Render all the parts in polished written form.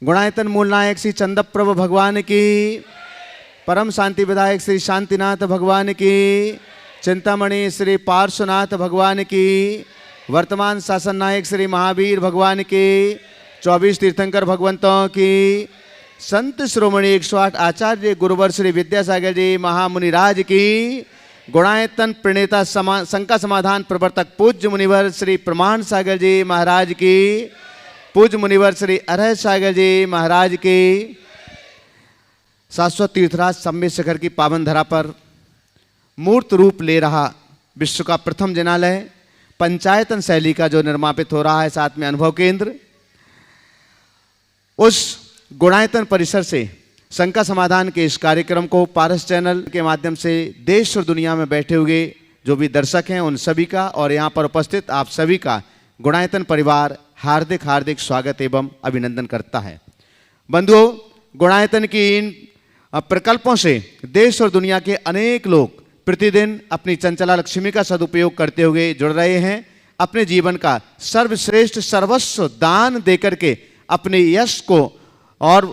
गुणायतन मूल नायक श्री चंदप्रभ भगवान की, परम शांति विधायक श्री शांतिनाथ भगवान की, चिंतामणि श्री पार्श्वनाथ भगवान की, वर्तमान शासन नायक श्री महावीर भगवान की, 24 तीर्थंकर भगवंतों की, संत श्रोमणी 108 आचार्य गुरुवर श्री विद्यासागर जी महामुनिराज की, गुणायतन प्रणेता शंका समाधान प्रवर्तक पूज्य मुनिवर श्री प्रमाण सागर जी महाराज की, पूज्य मुनिवर श्री अरह सागर जी महाराज की, शाश्वत तीर्थराज सम्मेद शिखर की पावन धरा पर मूर्त रूप ले रहा विश्व का प्रथम जिनालय पंचायतन शैली का जो निर्मापित हो रहा है, साथ में अनुभव केंद्र, उस गुणायतन परिसर से शंका समाधान के इस कार्यक्रम को पारस चैनल के माध्यम से देश और दुनिया में बैठे हुए जो भी दर्शक हैं उन सभी का और यहाँ पर उपस्थित आप सभी का गुणायतन परिवार हार्दिक हार्दिक स्वागत एवं अभिनंदन करता है। बंधुओं, गुणायतन की इन प्रकल्पों से देश और दुनिया के अनेक लोग प्रतिदिन अपनी चंचला लक्ष्मी का सदुपयोग करते हुए जुड़ रहे हैं। अपने जीवन का सर्वश्रेष्ठ सर्वस्व दान देकर के अपने यश को और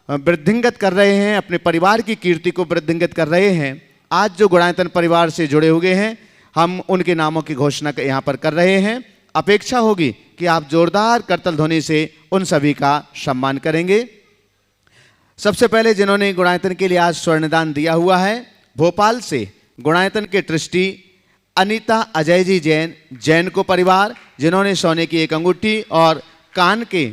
वृद्धिंगत कर रहे हैं, अपने परिवार की कीर्ति को वृद्धिंगत कर रहे हैं। आज जो गुणायतन परिवार से जुड़े हुए हैं, हम उनके नामों की घोषणा यहाँ पर कर रहे हैं। अपेक्षा होगी कि आप जोरदार करतल ध्वनि से उन सभी का सम्मान करेंगे। सबसे पहले जिन्होंने गुणायतन के लिए आज स्वर्णदान दिया हुआ है, भोपाल से गुणायतन के ट्रस्टी अनीता अजय जी जैन को परिवार, जिन्होंने सोने की एक अंगूठी और कान के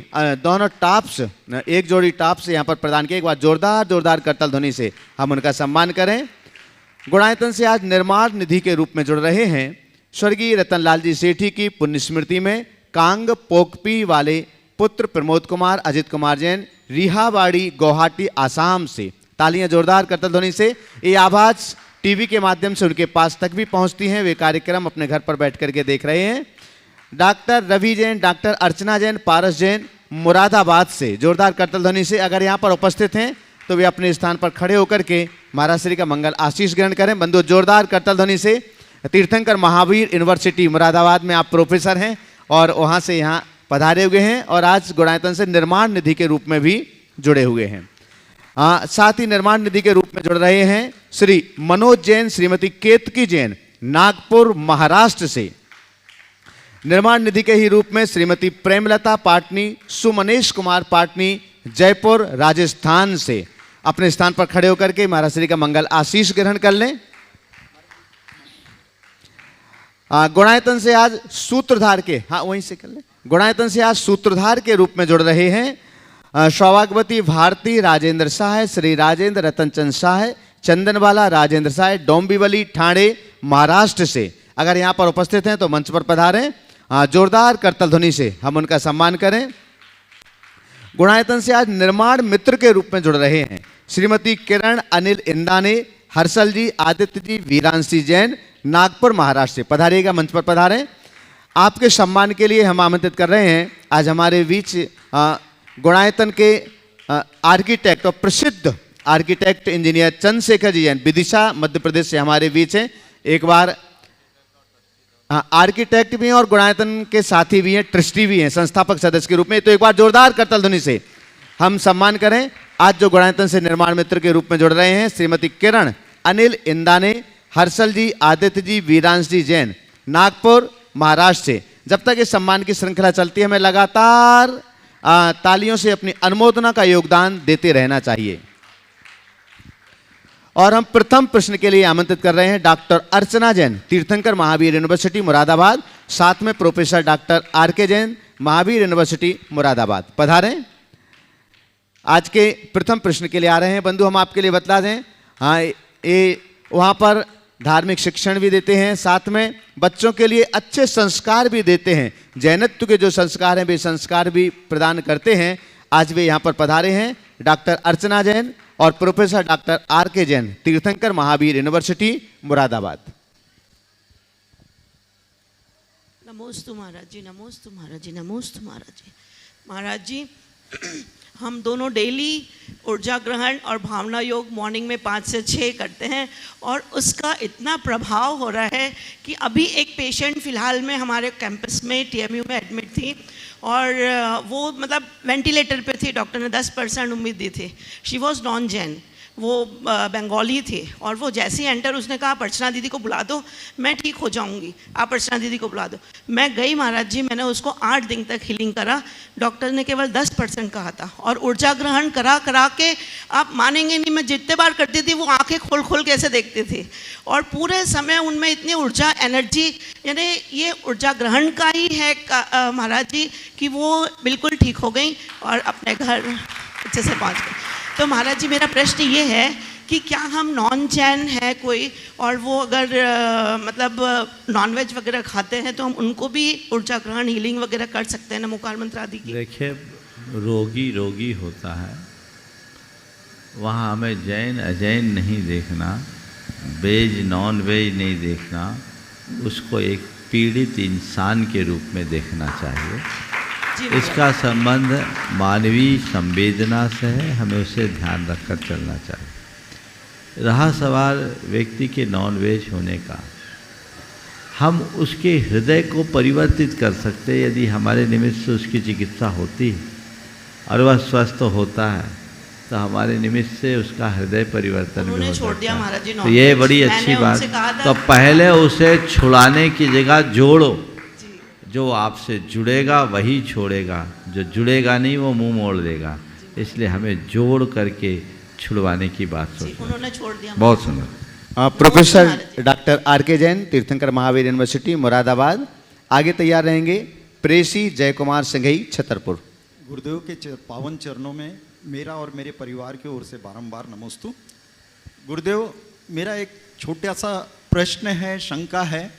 दोनों टॉप्स, एक जोड़ी टॉप्स यहाँ पर प्रदान किए। एक बार जोरदार करतल ध्वनि से हम उनका सम्मान करें। गुणायतन से आज निर्माण निधि के रूप में जुड़ रहे हैं स्वर्गीय रतनलाल जी सेठी की पुण्य स्मृति में कांग पोकपी वाले पुत्र प्रमोद कुमार अजित कुमार जैन, रिहाबाड़ी गुवाहाटी आसाम से। तालियां जोरदार करतल ध्वनि से। ये आवाज टीवी के माध्यम से उनके पास तक भी पहुंचती हैं, वे कार्यक्रम अपने घर पर बैठ करके देख रहे हैं। डॉक्टर रवि जैन, डॉक्टर अर्चना जैन, पारस जैन मुरादाबाद से, जोरदार करतल ध्वनि से अगर यहाँ पर उपस्थित हैं तो वे अपने स्थान पर खड़े होकर के महाराज श्री का मंगल आशीष ग्रहण करें। बंधु, जोरदार करतल ध्वनि से। तीर्थंकर महावीर यूनिवर्सिटी मुरादाबाद में आप प्रोफेसर हैं और वहाँ से यहाँ पधारे हुए हैं और आज गुणायतन से निर्माण निधि के रूप में भी जुड़े हुए हैं। साथ ही निर्माण निधि के रूप में जुड़ रहे हैं श्री मनोज जैन, श्रीमती केतकी जैन, नागपुर महाराष्ट्र से। निर्माण निधि के ही रूप में श्रीमती प्रेमलता पाटनी, सुमनेश कुमार पाटनी, जयपुर राजस्थान से। अपने स्थान पर खड़े होकर के महाराज श्री का मंगल आशीष ग्रहण कर लें। गुणायतन से आज सूत्रधार के, वहीं से कर लें। गुणायतन से आज सूत्रधार के रूप में जुड़ रहे हैं सौभाग्यवती भारती राजेंद्र शाह, श्री राजेंद्र रतन चंद शाह, चंदनवाला राजेंद्र शाह, डोंबिवली ठाणे महाराष्ट्र से। अगर यहाँ पर उपस्थित हैं तो मंच पर पधारें। जोरदार करतल ध्वनि से हम उनका सम्मान करें। गुणायतन से आज निर्माण मित्र के रूप में जुड़ रहे हैं श्रीमती किरण अनिल इंदाने, हर्षल जी, आदित्य जी, वीरांशी जैन, नागपुर महाराष्ट्र से। पधारिएगा, मंच पर पधारें। आपके सम्मान के लिए हम आमंत्रित कर रहे हैं आज हमारे बीच गुणायतन के आर्किटेक्ट और प्रसिद्ध आर्किटेक्ट इंजीनियर चंद्रशेखर जी जैन, विदिशा मध्य प्रदेश से हमारे बीच हैं। एक बार आर्किटेक्ट भी हैं और गुणायतन के साथी भी हैं, ट्रस्टी भी हैं, संस्थापक सदस्य के रूप में। तो एक बार जोरदार करतल ध्वनि से हम सम्मान करें। आज जो गुणायतन से निर्माण मित्र के रूप में जुड़ रहे हैं श्रीमती किरण अनिल इंदाने, हर्षल जी, आदित्य जी, वीरांश जी जैन, नागपुर महाराष्ट्र से। जब तक इस सम्मान की श्रृंखला चलती है, हमें लगातार तालियों से अपनी अनुमोदना का योगदान देते रहना चाहिए। और हम प्रथम प्रश्न के लिए आमंत्रित कर रहे हैं डॉक्टर अर्चना जैन, तीर्थंकर महावीर यूनिवर्सिटी मुरादाबाद, साथ में प्रोफेसर डॉक्टर आर के जैन, महावीर यूनिवर्सिटी मुरादाबाद। पधारें। आज के प्रथम प्रश्न के लिए आ रहे हैं। बंधु, हम आपके लिए बतला दें, ये वहाँ पर धार्मिक शिक्षण भी देते हैं, साथ में बच्चों के लिए अच्छे संस्कार भी देते हैं। जैनत्व के जो संस्कार हैं वे संस्कार भी प्रदान करते हैं। आज वे यहाँ पर पधारे हैं डॉक्टर अर्चना जैन और प्रोफेसर डॉक्टर आर के जैन, तीर्थंकर महावीर यूनिवर्सिटी मुरादाबाद। नमोस्तु महाराज जी, नमोस्तु महाराज जी, नमोस्तु महाराज जी। महाराज जी, हम दोनों डेली ऊर्जा ग्रहण और भावना योग मॉर्निंग में 5 से 6 करते हैं और उसका इतना प्रभाव हो रहा है कि अभी एक पेशेंट फ़िलहाल में हमारे कैंपस में TMU में एडमिट थी और वो मतलब वेंटिलेटर पे थी, डॉक्टर ने 10% उम्मीद दी थी। शी वॉज नॉन जैन, वो बंगाली थी और वो जैसे ही एंटर उसने कहा आप अर्चना दीदी को बुला दो, मैं ठीक हो जाऊंगी, आप अर्चना दीदी को बुला दो। मैं गई महाराज जी, मैंने उसको 8 दिन तक हीलिंग करा। डॉक्टर ने केवल 10% कहा था और ऊर्जा ग्रहण करा करा के आप मानेंगे नहीं, मैं जितने बार करती थी वो आंखें खोल खोल के ऐसे देखती थी और पूरे समय उनमें इतनी ऊर्जा एनर्जी, यानी ये ऊर्जा ग्रहण का ही है महाराज जी कि वो बिल्कुल ठीक हो गई और अपने घर अच्छे से पहुँच गई। तो महाराज जी मेरा प्रश्न ये है कि क्या हम नॉन जैन है कोई और वो अगर मतलब नॉनवेज वगैरह खाते हैं तो हम उनको भी ऊर्जा ग्रहण हीलिंग वगैरह कर सकते हैं, नमोकार मंत्र आदि की? देखिए, रोगी रोगी होता है, वहाँ हमें जैन अजैन नहीं देखना, वेज नॉन वेज नहीं देखना, उसको एक पीड़ित इंसान के रूप में देखना चाहिए। इसका संबंध मानवीय संवेदना से है, हमें उसे ध्यान रखकर चलना चाहिए। रहा सवाल व्यक्ति के नॉन वेज होने का, हम उसके हृदय को परिवर्तित कर सकते हैं यदि हमारे निमित्त से उसकी चिकित्सा होती है और वह स्वस्थ होता है तो हमारे निमित्त से उसका हृदय परिवर्तन भी हो सकता है। तो ये बड़ी अच्छी बात। तो पहले उसे छुड़ाने की जगह जोड़ो, जो आपसे जुड़ेगा वही छोड़ेगा, जो जुड़ेगा नहीं वो मुंह मोड़ देगा। इसलिए हमें जोड़ करके छुड़वाने की बात सोचो। उन्होंने छोड़ दिया। बहुत सुंदर। Professor doctor R.K. जैन, तीर्थंकर महावीर यूनिवर्सिटी मुरादाबाद। आगे तैयार रहेंगे प्रेसी जय कुमार सिंघई, छतरपुर। गुरुदेव के पावन चरणों में मेरा और मेरे परिवार की ओर से बारंबार नमोस्तु। गुरुदेव, मेरा एक छोटा सा प्रश्न है, शंका है।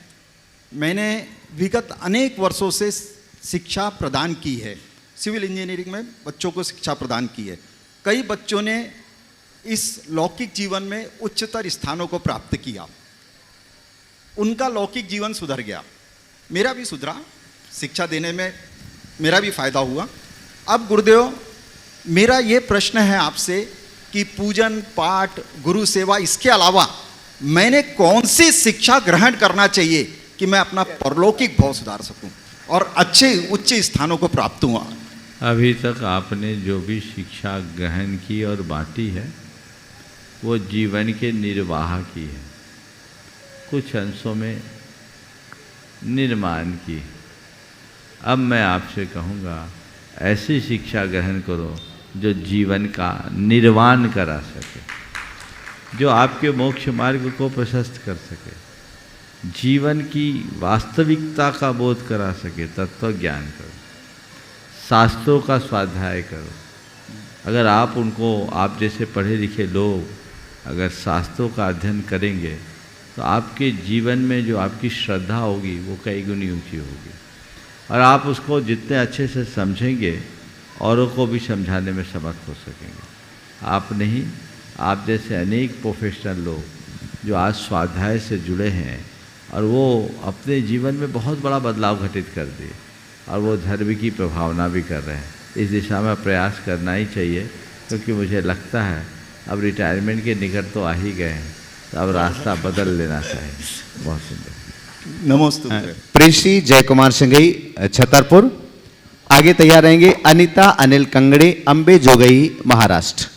मैंने विगत अनेक वर्षों से शिक्षा प्रदान की है, सिविल इंजीनियरिंग में बच्चों को शिक्षा प्रदान की है। कई बच्चों ने इस लौकिक जीवन में उच्चतर स्थानों को प्राप्त किया, उनका लौकिक जीवन सुधर गया, मेरा भी सुधरा, शिक्षा देने में मेरा भी फायदा हुआ। अब गुरुदेव, मेरा ये प्रश्न है आपसे कि पूजन पाठ गुरु सेवा इसके अलावा मैंने कौन सी शिक्षा ग्रहण करना चाहिए कि मैं अपना परलौकिक भाव सुधार सकूं और अच्छे उच्च स्थानों को प्राप्त हुआ? अभी तक आपने जो भी शिक्षा ग्रहण की और बांटी है वो जीवन के निर्वाह की है, कुछ अंशों में निर्माण की। अब मैं आपसे कहूँगा ऐसी शिक्षा ग्रहण करो जो जीवन का निर्वाण करा सके, जो आपके मोक्ष मार्ग को प्रशस्त कर सके, जीवन की वास्तविकता का बोध करा सके। तत्व ज्ञान करो, शास्त्रों का स्वाध्याय करो। अगर आप उनको, आप जैसे पढ़े लिखे लोग अगर शास्त्रों का अध्ययन करेंगे तो आपके जीवन में जो आपकी श्रद्धा होगी वो कई गुनी ऊँची होगी और आप उसको जितने अच्छे से समझेंगे औरों को भी समझाने में समर्थ हो सकेंगे। आप नहीं, आप जैसे अनेक प्रोफेशनल लोग जो आज स्वाध्याय से जुड़े हैं और वो अपने जीवन में बहुत बड़ा बदलाव घटित कर दिए और वो धर्म की प्रभावना भी कर रहे हैं। इस दिशा में प्रयास करना ही चाहिए, क्योंकि मुझे लगता है अब रिटायरमेंट के निकट तो आ ही गए हैं, तो अब रास्ता बदल लेना चाहिए। बहुत सुंदर। नमस्ते। प्रेसी जय कुमार सिंघई, छतरपुर। आगे तैयार रहेंगे अनिता अनिल कंगड़े, अंबे जोगई, महाराष्ट्र।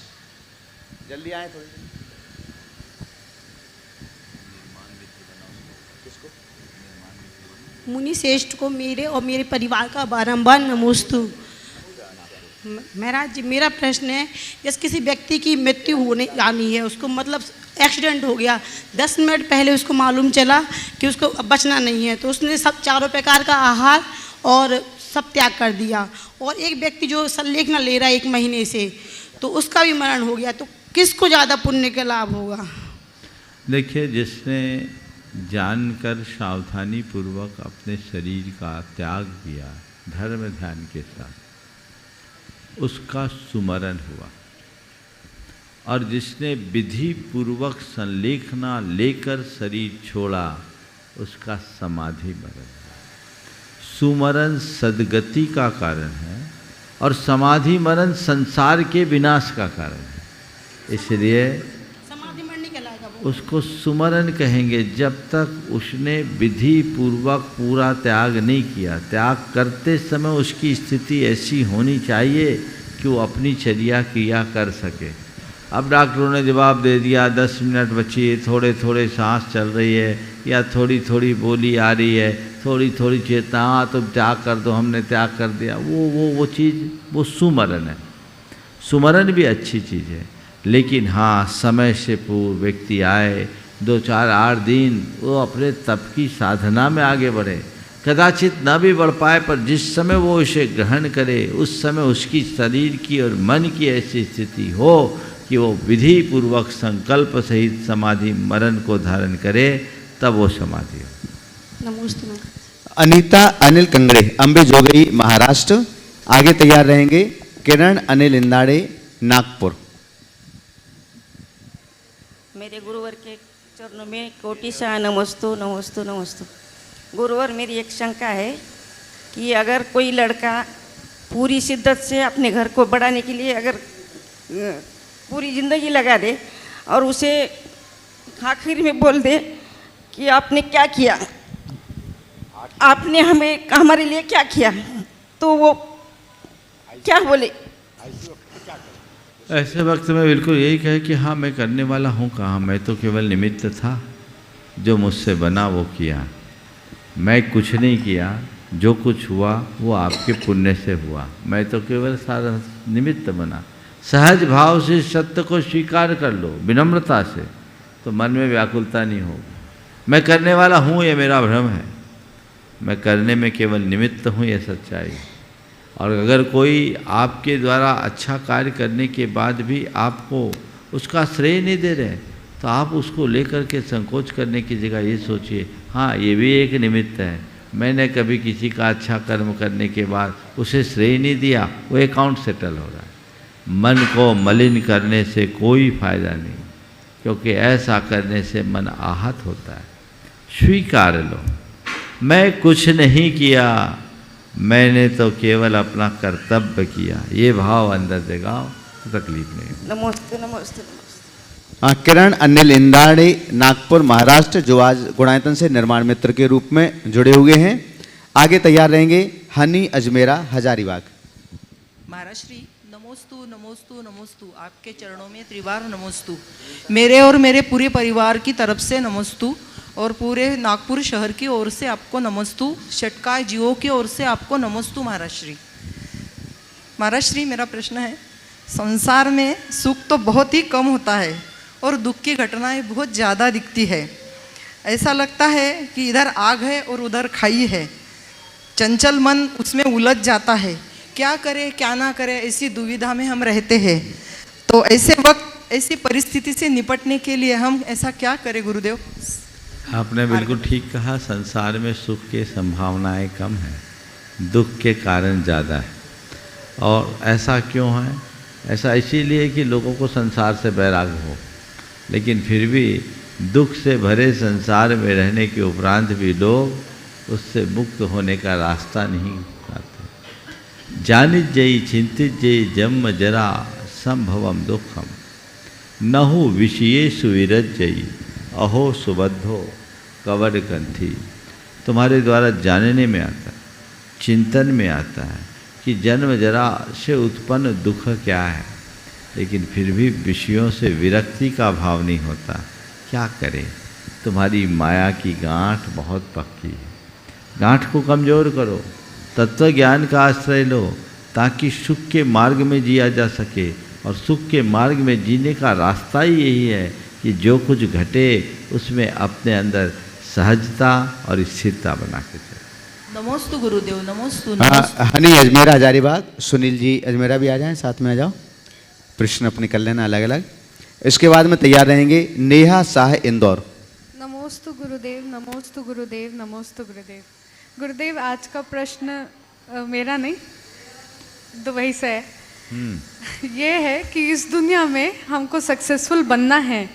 जल्दी आए थोड़ी। मुनि श्रेष्ठ को मेरे और मेरे परिवार का बारंबार नमोस्तु। महाराज जी, मेरा प्रश्न है, जैसे किसी व्यक्ति की मृत्यु होने आनी है, उसको मतलब एक्सीडेंट हो गया, 10 मिनट पहले उसको मालूम चला कि उसको बचना नहीं है, तो उसने सब चारों प्रकार का आहार और सब त्याग कर दिया, और एक व्यक्ति जो सल्लेख न ले रहा है 1 महीने से, तो उसका भी मरण हो गया, तो किसको ज़्यादा पुण्य का लाभ होगा? देखिए, जिसने जानकर सावधानी पूर्वक अपने शरीर का त्याग किया धर्म ध्यान के साथ, उसका सुमरण हुआ, और जिसने विधि पूर्वक संलेखना लेकर शरीर छोड़ा उसका समाधि मरण। सुमरण सदगति का कारण है और समाधि मरण संसार के विनाश का कारण है। इसलिए समाधि मरण नहीं कहलाएगा वो। उसको सुमरन कहेंगे जब तक उसने विधि पूर्वक पूरा त्याग नहीं किया। त्याग करते समय उसकी स्थिति ऐसी होनी चाहिए कि वो अपनी चर्या क्रिया कर सके। अब डॉक्टरों ने जवाब दे दिया 10 मिनट बची, थोड़े थोड़े सांस चल रही है या थोड़ी थोड़ी बोली आ रही है, थोड़ी थोड़ी चेतना, हाँ तुम त्याग कर दो, हमने त्याग कर दिया, वो चीज़ वो सुमरन है। सुमरन भी अच्छी चीज़ है, लेकिन हाँ समय से पूर्व व्यक्ति आए 2, 4, 8 दिन वो अपने तप की साधना में आगे बढ़े। कदाचित न भी बढ़ पाए, पर जिस समय वो इसे ग्रहण करे उस समय उसकी शरीर की और मन की ऐसी स्थिति हो कि वो विधि पूर्वक संकल्प सहित समाधि मरण को धारण करे, तब वो समाधि हो। नमोस्तु। अनीता अनिल कंगड़े, अंबे जोगई, महाराष्ट्र। आगे तैयार रहेंगे किरण अनिल इंदाड़े, नागपुर। मेरे गुरुवर के चरणों में कोटिशा नमस्तु नमस्तु नमस्तु। गुरुवर, मेरी एक शंका है कि अगर कोई लड़का पूरी शिद्दत से अपने घर को बढ़ाने के लिए अगर पूरी ज़िंदगी लगा दे और उसे आखिर में बोल दे कि आपने क्या किया, आपने हमारे लिए क्या किया, तो वो क्या बोले? ऐसे वक्त में बिल्कुल यही कहे कि हाँ मैं करने वाला हूँ कहाँ, मैं तो केवल निमित्त था, जो मुझसे बना वो किया, मैं कुछ नहीं किया, जो कुछ हुआ वो आपके पुण्य से हुआ, मैं तो केवल सारा निमित्त बना। सहज भाव से सत्य को स्वीकार कर लो विनम्रता से, तो मन में व्याकुलता नहीं होगी। मैं करने वाला हूँ ये मेरा भ्रम है, मैं करने में केवल निमित्त हूँ ये सच्चाई। और अगर कोई आपके द्वारा अच्छा कार्य करने के बाद भी आपको उसका श्रेय नहीं दे रहे, तो आप उसको लेकर के संकोच करने की जगह ये सोचिए, हाँ ये भी एक निमित्त है, मैंने कभी किसी का अच्छा कर्म करने के बाद उसे श्रेय नहीं दिया, वो अकाउंट सेटल हो रहा है। मन को मलिन करने से कोई फायदा नहीं, क्योंकि ऐसा करने से मन आहत होता है। स्वीकार लो, मैं कुछ नहीं किया, मैंने तो केवल अपना कर्तव्य किया, ये भाव अंदर जगाओ तो तकलीफ नहीं। नमस्ते नमस्ते नमस्ते। किरण अनिल इंदाड़े, नागपुर, महाराष्ट्र, जो आज गुणायतन से निर्माण मित्र के रूप में जुड़े हुए हैं। आगे तैयार रहेंगे हनी अजमेरा, हजारीबाग। महाराज श्री नमोस्तु नमोस्तु नमोस्तु। आपके चरणों में त्रिवार नमोस्तु। मेरे और मेरे पूरे परिवार की तरफ से नमोस्तु, और पूरे नागपुर शहर की ओर से आपको नमोस्तु, षटकाय जीवों की ओर से आपको नमोस्तु महाराज श्री। महाराज श्री, मेरा प्रश्न है, संसार में सुख तो बहुत ही कम होता है और दुख की घटनाएं बहुत ज़्यादा दिखती है। ऐसा लगता है कि इधर आग है और उधर खाई है, चंचल मन उसमें उलझ जाता है, क्या करें क्या ना करें ऐसी दुविधा में हम रहते हैं। तो ऐसे वक्त ऐसी परिस्थिति से निपटने के लिए हम ऐसा क्या करें गुरुदेव? आपने बिल्कुल ठीक कहा, संसार में सुख की संभावनाएं कम हैं, दुख के कारण ज़्यादा है। और ऐसा क्यों है? ऐसा इसीलिए कि लोगों को संसार से वैराग्य हो, लेकिन फिर भी दुख से भरे संसार में रहने के उपरांत भी लोग उससे मुक्त होने का रास्ता नहीं पाते। जानित जयी चिंतित जयी जन्म जरा संभवम दुखम, नहु विषयेषु विरज्जयी अहो सुबद्धो कवड कंथी। तुम्हारे द्वारा जानने में आता है, चिंतन में आता है कि जन्म जरा से उत्पन्न दुख क्या है, लेकिन फिर भी विषयों से विरक्ति का भाव नहीं होता। क्या करें? तुम्हारी माया की गांठ बहुत पक्की है, गांठ को कमज़ोर करो, तत्व ज्ञान का आश्रय लो, ताकि सुख के मार्ग में जिया जा सके। और सुख के मार्ग में जीने का रास्ता ही यही है कि जो कुछ घटे उसमें अपने अंदर सहजता और स्थिरता बना के चले। नमोस्तु गुरुदेव, नमोस्तु। हनी अजमेरा, हजारीबाग। सुनील जी अजमेरा भी आ जाएं, साथ में आ जाओ, प्रश्न अपने कर लेना अलग अलग। इसके बाद में तैयार रहेंगे नेहा शाह, इंदौर। नमोस्तु गुरुदेव, नमोस्तु गुरुदेव, नमोस्तु गुरुदेव। गुरुदेव, आज का प्रश्न मेरा नहीं, दुबई से है। ये है कि इस दुनिया में हमको सक्सेसफुल बनना है,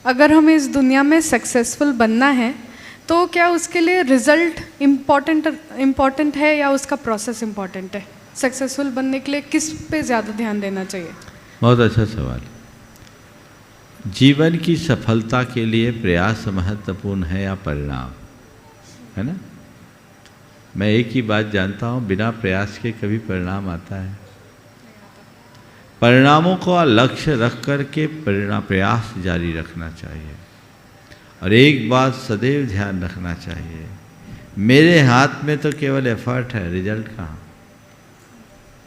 अगर हमें इस दुनिया में सक्सेसफुल बनना है तो क्या उसके लिए रिजल्ट इम्पॉर्टेंट है या उसका प्रोसेस इम्पॉर्टेंट है? सक्सेसफुल बनने के लिए किस पे ज़्यादा ध्यान देना चाहिए? बहुत अच्छा सवाल। जीवन की सफलता के लिए प्रयास महत्वपूर्ण है या परिणाम, है ना? मैं एक ही बात जानता हूँ, बिना प्रयास के कभी परिणाम आता है? परिणामों को लक्ष्य रख कर के प्रयास जारी रखना चाहिए। और एक बात सदैव ध्यान रखना चाहिए, मेरे हाथ में तो केवल एफर्ट है, रिजल्ट कहाँ?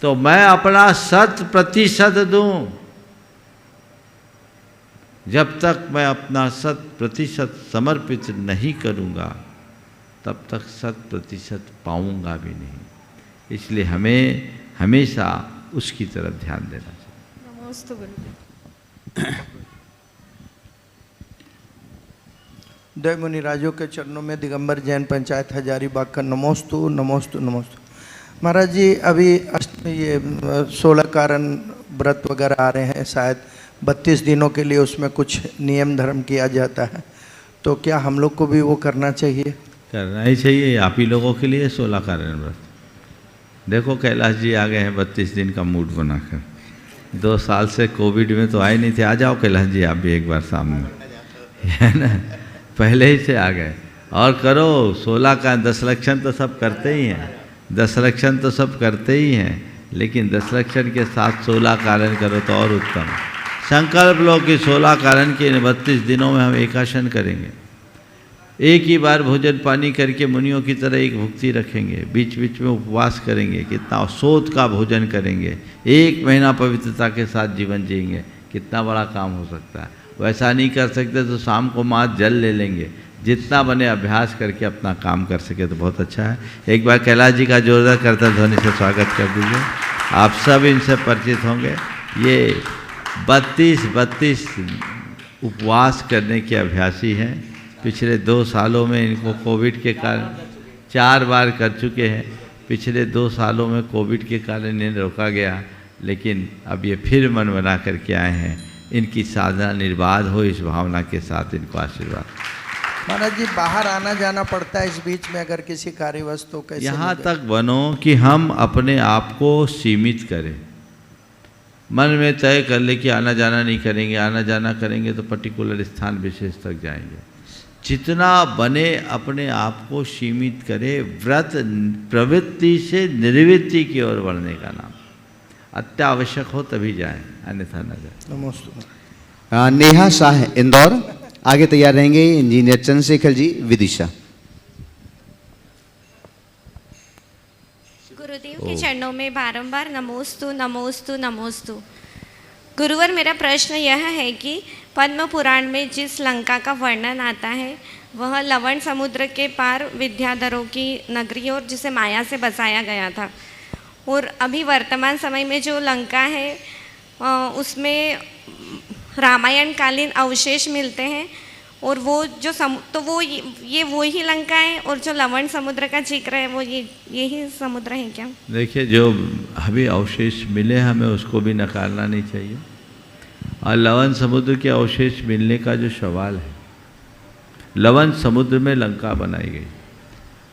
तो मैं अपना 100% दूं। जब तक मैं अपना 100% समर्पित नहीं करूंगा तब तक 100% पाऊंगा भी नहीं। इसलिए हमें हमेशा उसकी तरफ ध्यान देना चाहिए। नमोस्तु गुरुदेव। दय मुनिराजों के चरणों में दिगंबर जैन पंचायत हजारीबाग का नमोस्तु नमोस्तु नमोस्तु। महाराज जी, अभी ये 16 कारण व्रत वगैरह आ रहे हैं, शायद 32 दिनों के लिए उसमें कुछ नियम धर्म किया जाता है, तो क्या हम लोग को भी वो करना चाहिए? करना ही चाहिए। आप ही लोगों के लिए 16 कारण व्रत। देखो कैलाश जी आ गए हैं 32 दिन का मूड बनाकर। 2 साल से कोविड में तो आए नहीं थे। आ जाओ कैलाश जी आप भी एक बार सामने, है ना? पहले ही से आ गए। और करो 16 का 10 लक्षण तो सब करते ही हैं, 10 लक्षण तो सब करते ही हैं, लेकिन 10 लक्षण के साथ 16 कारण करो तो और उत्तम। संकल्प लो कि 16 कारण के 32 दिनों में हम एकासन करेंगे, एक ही बार भोजन पानी करके मुनियों की तरह एक भुक्ति रखेंगे, बीच बीच में उपवास करेंगे, कितना सोत का भोजन करेंगे, 1 महीना पवित्रता के साथ जीवन जिएंगे। कितना बड़ा काम हो सकता है। वैसा नहीं कर सकते तो शाम को माथ जल ले लेंगे। जितना बने अभ्यास करके अपना काम कर सके तो बहुत अच्छा है। एक बार कैलाश जी का जोरदार करतल ध्वनि से स्वागत कर दीजिए। आप सब इनसे परिचित होंगे। ये 32 उपवास करने के अभ्यासी हैं। पिछले 2 सालों में इनको कोविड के कारण 4 बार कर चुके हैं। पिछले 2 सालों में कोविड के कारण इन्हें रोका गया, लेकिन अब ये फिर मन बना करके आए हैं। इनकी साधना निर्बाध हो, इस भावना के साथ इनको आशीर्वाद। महाराज जी, बाहर आना जाना पड़ता है इस बीच में अगर किसी कार्यवश तो कैसे? यहाँ तक बनो कि हम अपने आप को सीमित करें। मन में तय कर ले कि आना जाना नहीं करेंगे, आना जाना करेंगे तो पर्टिकुलर स्थान विशेष तक जाएंगे। जितना बने अपने आप को सीमित करें। व्रत प्रवृत्ति से निर्वृत्ति की ओर बढ़ने का नाम। अत्यावश्यक हो तभी जाएं, अन्यथा न जाए। नमस्ते। नेहा शाह इंदौर। आगे तैयार रहेंगे इंजीनियर चंद्रशेखर जी विदिशा। गुरुदेव के चरणों में बारंबार नमोस्तु नमोस्तु नमोस्तु। गुरुवर, मेरा प्रश्न यह है कि पद्म पुराण में जिस लंका का वर्णन आता है वह लवण समुद्र के पार विद्याधरों की नगरी और जिसे माया से बसाया गया था, और अभी वर्तमान समय में जो लंका है उसमें रामायण कालीन अवशेष मिलते हैं, और वो जो तो वो ये वही लंका है, और जो लवण समुद्र का जिक्र है वो यही समुद्र है क्या? देखिए, जो अभी अवशेष मिले हमें उसको भी नकारना नहीं चाहिए। और लवण समुद्र के अवशेष मिलने का जो सवाल है, लवण समुद्र में लंका बनाई गई,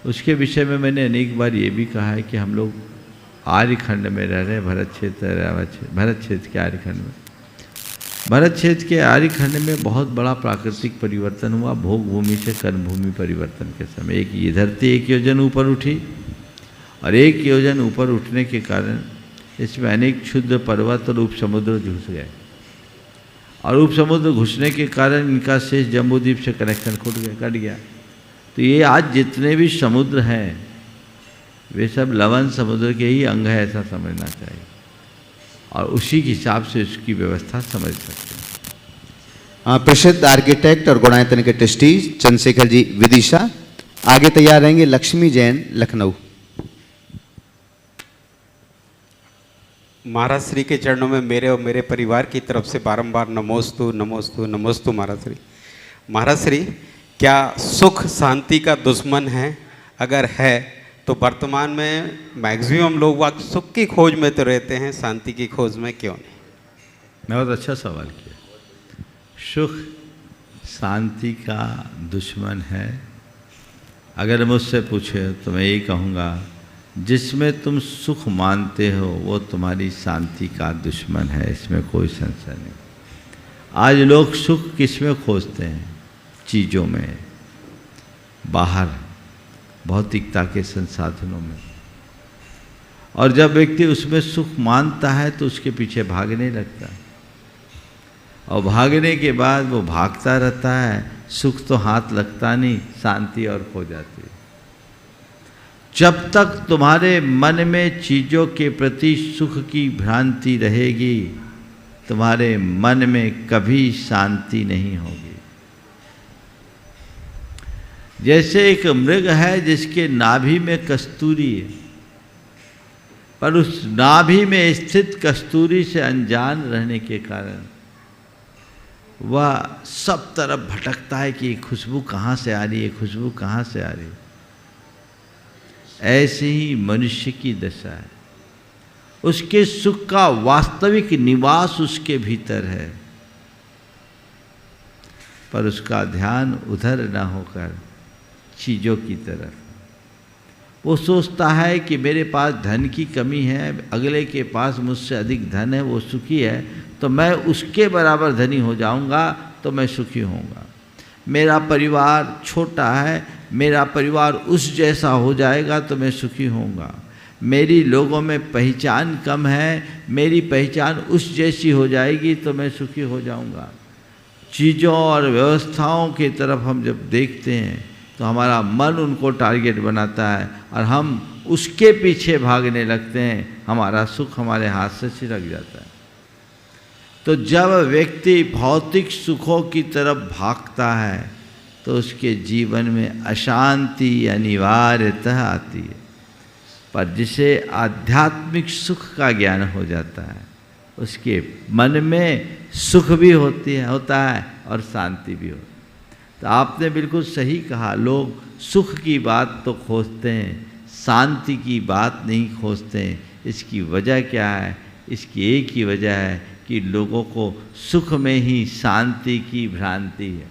उसके विषय में मैंने अनेक बार ये भी कहा है कि हम लोग आर्यखंड में रह रहे हैं, भरत क्षेत्र के आर्यखंड में। भरत क्षेत्र के आर्यखंड में बहुत बड़ा प्राकृतिक परिवर्तन हुआ। भोग भूमि से कर्म भूमि परिवर्तन के समय एक ये धरती 1 योजन ऊपर उठी, और 1 योजन ऊपर उठने के कारण इसमें अनेक क्षुद्र पर्वत और उपसमुद्र घुस गए, और उपसमुद्र घुसने के कारण इनका शेष जम्बूद्वीप से कनेक्शन कट गया। तो ये आज जितने भी समुद्र हैं वे सब लवण समुद्र के ही अंग है, ऐसा समझना चाहिए, और उसी के हिसाब से उसकी व्यवस्था समझ सकते हैं। प्रसिद्ध आर्किटेक्ट और गुणायतन के ट्रस्टी चंद्रशेखर जी विदिशा। आगे तैयार रहेंगे लक्ष्मी जैन लखनऊ। महाराज श्री के चरणों में मेरे और मेरे परिवार की तरफ से बारंबार नमोस्तु नमोस्तु नमोस्तु। महाराज श्री, महाराज श्री, क्या सुख शांति का दुश्मन है? अगर है तो वर्तमान में मैक्सिमम लोग वक्त सुख की खोज में तो रहते हैं, शांति की खोज में क्यों नहीं? बहुत अच्छा सवाल किया। सुख शांति का दुश्मन है? अगर मुझसे पूछे तो मैं यही कहूँगा जिसमें तुम सुख मानते हो वो तुम्हारी शांति का दुश्मन है, इसमें कोई संशय नहीं। आज लोग सुख किस में खोजते हैं? चीज़ों में, बाहर, भौतिकता के संसाधनों में। और जब व्यक्ति उसमें सुख मानता है तो उसके पीछे भागने लगता है, और भागने के बाद वो भागता रहता है, सुख तो हाथ लगता नहीं, शांति और खो जाती है। जब तक तुम्हारे मन में चीज़ों के प्रति सुख की भ्रांति रहेगी, तुम्हारे मन में कभी शांति नहीं होगी। जैसे एक मृग है जिसके नाभि में कस्तूरी है, पर उस नाभि में स्थित कस्तूरी से अनजान रहने के कारण वह सब तरफ भटकता है कि खुशबू कहाँ से आ रही है, खुशबू कहाँ से आ रही है। ऐसे ही मनुष्य की दशा है। उसके सुख का वास्तविक निवास उसके भीतर है, पर उसका ध्यान उधर न होकर चीज़ों की तरफ। वो सोचता है कि मेरे पास धन की कमी है, अगले के पास मुझसे अधिक धन है, वो सुखी है, तो मैं उसके बराबर धनी हो जाऊंगा तो मैं सुखी होऊंगा। मेरा परिवार छोटा है, मेरा परिवार उस जैसा हो जाएगा तो मैं सुखी होऊंगा। मेरी लोगों में पहचान कम है, मेरी पहचान उस जैसी हो जाएगी तो मैं सुखी हो जाऊंगा। चीज़ों और व्यवस्थाओं की तरफ हम जब देखते हैं तो हमारा मन उनको टारगेट बनाता है और हम उसके पीछे भागने लगते हैं, हमारा सुख हमारे हाथ से छिनक जाता है। तो जब व्यक्ति भौतिक सुखों की तरफ भागता है तो उसके जीवन में अशांति अनिवार्यतः आती है। पर जिसे आध्यात्मिक सुख का ज्ञान हो जाता है, उसके मन में सुख भी होता है और शांति भी होती है। तो आपने बिल्कुल सही कहा, लोग सुख की बात तो खोजते हैं, शांति की बात नहीं खोजते हैं। इसकी वजह क्या है? इसकी एक ही वजह है कि लोगों को सुख में ही शांति की भ्रांति है।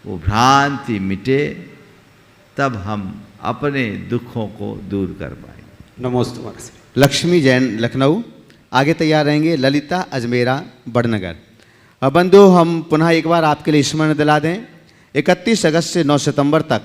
वो भ्रांति मिटे तब हम अपने दुखों को दूर कर पाएंगे। नमस्ते महाराज। लक्ष्मी जैन लखनऊ, आगे तैयार रहेंगे ललिता अजमेरा बड़नगर। अब बंधु, हम पुनः एक बार आपके लिए स्मरण दिला दें, 31 अगस्त से 9 सितंबर तक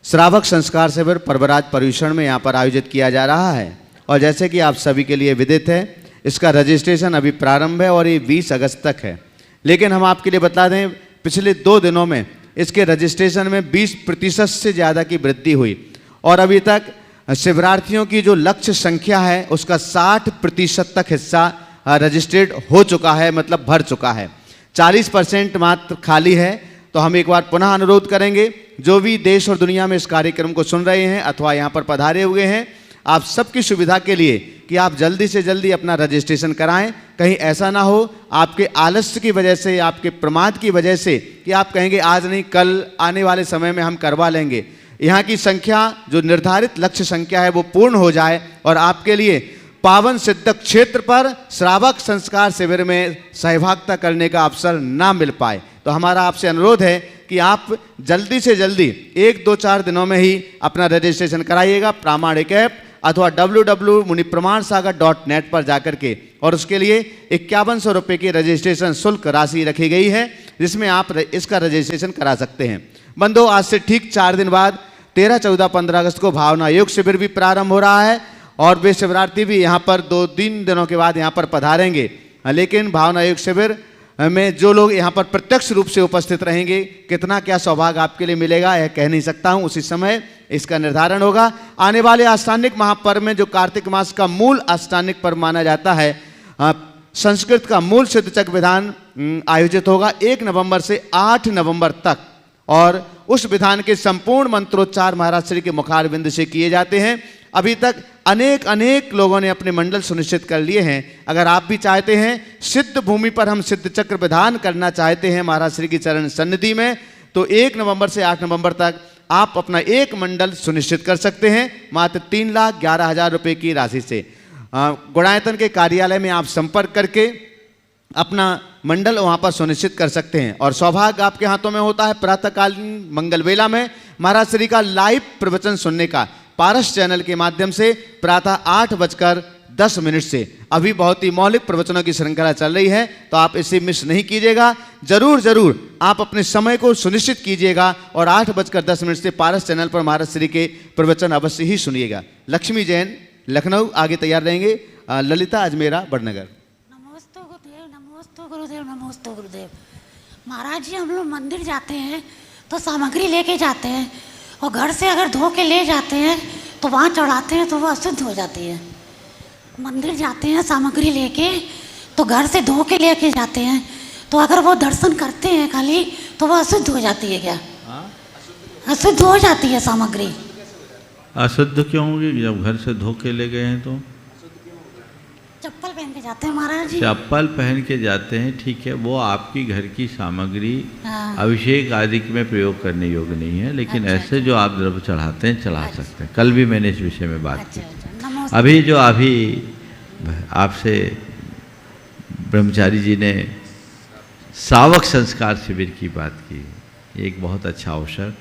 श्रावक संस्कार शिविर परवराज पर्यूषण में यहाँ पर आयोजित किया जा रहा है। और जैसे कि आप सभी के लिए विदित है, इसका रजिस्ट्रेशन अभी प्रारंभ है और ये 20 अगस्त तक है। लेकिन हम आपके लिए बता दें, पिछले 2 दिनों में इसके रजिस्ट्रेशन में 20% से ज़्यादा की वृद्धि हुई और अभी तक शिविरार्थियों की जो लक्ष्य संख्या है उसका 60% तक हिस्सा रजिस्ट्रेड हो चुका है, मतलब भर चुका है। 40% मात्र खाली है। तो हम एक बार पुनः अनुरोध करेंगे, जो भी देश और दुनिया में इस कार्यक्रम को सुन रहे हैं अथवा यहाँ पर पधारे हुए हैं, आप सबकी सुविधा के लिए कि आप जल्दी से जल्दी अपना रजिस्ट्रेशन कराएं। कहीं ऐसा ना हो आपके आलस्य की वजह से, आपके प्रमाद की वजह से कि आप कहेंगे आज नहीं, कल आने वाले समय में हम करवा लेंगे। यहाँ की संख्या, जो निर्धारित लक्ष्य संख्या है, वो पूर्ण हो जाए और आपके लिए पावन सिद्ध क्षेत्र पर श्रावक संस्कार शिविर में सहभागिता करने का अवसर ना मिल पाए। तो हमारा आपसे अनुरोध है कि आप जल्दी से जल्दी 1-2-4 दिनों में ही अपना रजिस्ट्रेशन कराइएगा प्रामाणिक ऐप अथवा www.munipramansagar.net पर जाकर के। और उसके लिए 5100 रुपये की रजिस्ट्रेशन शुल्क राशि रखी गई है, जिसमें आप इसका रजिस्ट्रेशन करा सकते हैं। बंधु, आज से ठीक 4 दिन बाद 13, 14, 15 अगस्त को भावना योग शिविर भी प्रारंभ हो रहा है और वे शिवरार्थी भी यहाँ पर 2-3 दिनों के बाद यहाँ पर पधारेंगे। लेकिन भावना योग शिविर में जो लोग यहाँ पर प्रत्यक्ष रूप से उपस्थित रहेंगे, कितना क्या सौभाग्य आपके लिए मिलेगा यह कह नहीं सकता हूँ, उसी समय इसका निर्धारण होगा। आने वाले आस्थानिक महापर्व में, जो कार्तिक मास का मूल आस्थानिक पर्व माना जाता है, संस्कृत का मूल सिद्धचक्र विधान आयोजित होगा 1 नवंबर से 8 नवंबर तक। और उस विधान के संपूर्ण मंत्रोच्चार महाराज श्री के मुखारविंद से किए जाते हैं। अभी तक अनेक लोगों ने अपने मंडल सुनिश्चित कर लिए हैं। अगर आप भी चाहते हैं, सिद्ध भूमि पर हम सिद्ध चक्र विधान करना चाहते हैं महाराज श्री की चरण सन्निधि में, तो 1 नवंबर से 8 नवंबर तक आप अपना एक मंडल सुनिश्चित कर सकते हैं मात्र 3,11,000 रुपये की राशि से। गुणायतन के कार्यालय में आप संपर्क करके अपना मंडल वहाँ पर सुनिश्चित कर सकते हैं। और सौभाग्य आपके हाथों में होता है प्रातःकालीन मंगल वेला में महाराज श्री का लाइव प्रवचन सुनने का, पारस चैनल के माध्यम से प्रातः 8:10 से। अभी बहुत ही मौलिक प्रवचनों की श्रृंखला चल रही है, तो आप इसे मिस नहीं कीजिएगा। जरूर आप अपने समय को सुनिश्चित कीजिएगा और 8:10 से पारस चैनल पर महाराज श्री के प्रवचन अवश्य ही सुनिएगा। लक्ष्मी जैन लखनऊ आगे तैयार रहेंगे। ललिता अजमेरा बड़नगर। नमोस्तु गुरुदेव, नमोस्तु गुरुदेव, नमोस्तु गुरुदेव। महाराज जी, हम लोग मंदिर जाते हैं तो सामग्री लेके जाते हैं, और घर से अगर धो के ले जाते हैं तो वहाँ चढ़ाते हैं तो वो अशुद्ध हो जाती है। मंदिर जाते हैं सामग्री लेके तो घर से धो के लेके जाते हैं, तो अगर वो दर्शन करते हैं खाली तो वो अशुद्ध हो जाती है क्या? अशुद्ध हो जाती है सामग्री। अशुद्ध क्यों होगी? जब घर से धो के ले गए हैं तो चप्पल पहन के जाते हैं महाराज जी। चप्पल पहन के जाते हैं, ठीक है, वो आपकी घर की सामग्री अभिषेक आदि में प्रयोग करने योग्य नहीं है, लेकिन ऐसे जो आप द्रव्य चढ़ाते हैं चढ़ा सकते हैं। कल भी मैंने इस विषय में बात की। अभी जो आपसे ब्रह्मचारी जी ने श्रावक संस्कार शिविर की बात की, एक बहुत अच्छा अवसर।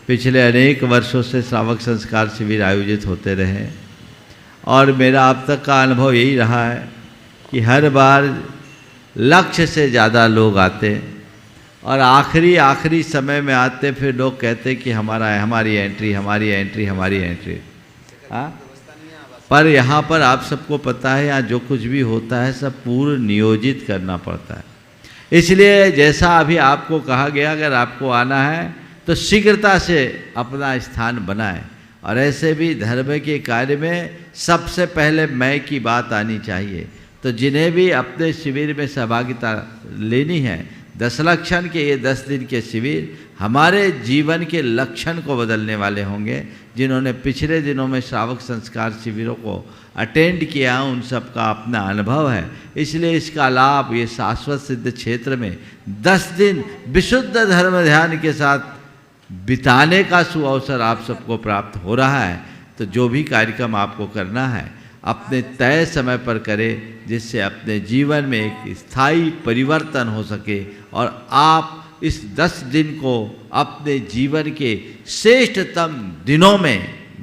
पिछले अनेक वर्षों से श्रावक संस्कार शिविर आयोजित होते रहे, और मेरा अब तक का अनुभव यही रहा है कि हर बार लक्ष्य से ज़्यादा लोग आते, और आखिरी समय में आते, फिर लोग कहते कि हमारी एंट्री। हाँ, पर यहाँ पर आप सबको पता है, यहाँ जो कुछ भी होता है सब पूर्व नियोजित करना पड़ता है। इसलिए जैसा अभी आपको कहा गया, अगर आपको आना है तो शीघ्रता से अपना स्थान बनाएं, और ऐसे भी धर्म के कार्य में सबसे पहले मैं की बात आनी चाहिए। तो जिन्हें भी अपने शिविर में सहभागिता लेनी है, 10 लक्षण के ये 10 दिन के शिविर हमारे जीवन के लक्षण को बदलने वाले होंगे। जिन्होंने पिछले दिनों में श्रावक संस्कार शिविरों को अटेंड किया, उन सब का अपना अनुभव है। इसलिए इसका लाभ ये शाश्वत सिद्ध क्षेत्र में 10 दिन विशुद्ध धर्म ध्यान के साथ बिताने का सुअवसर आप सबको प्राप्त हो रहा है। तो जो भी कार्यक्रम आपको करना है अपने तय समय पर करें, जिससे अपने जीवन में एक स्थायी परिवर्तन हो सके, और आप इस 10 दिन को अपने जीवन के श्रेष्ठतम दिनों में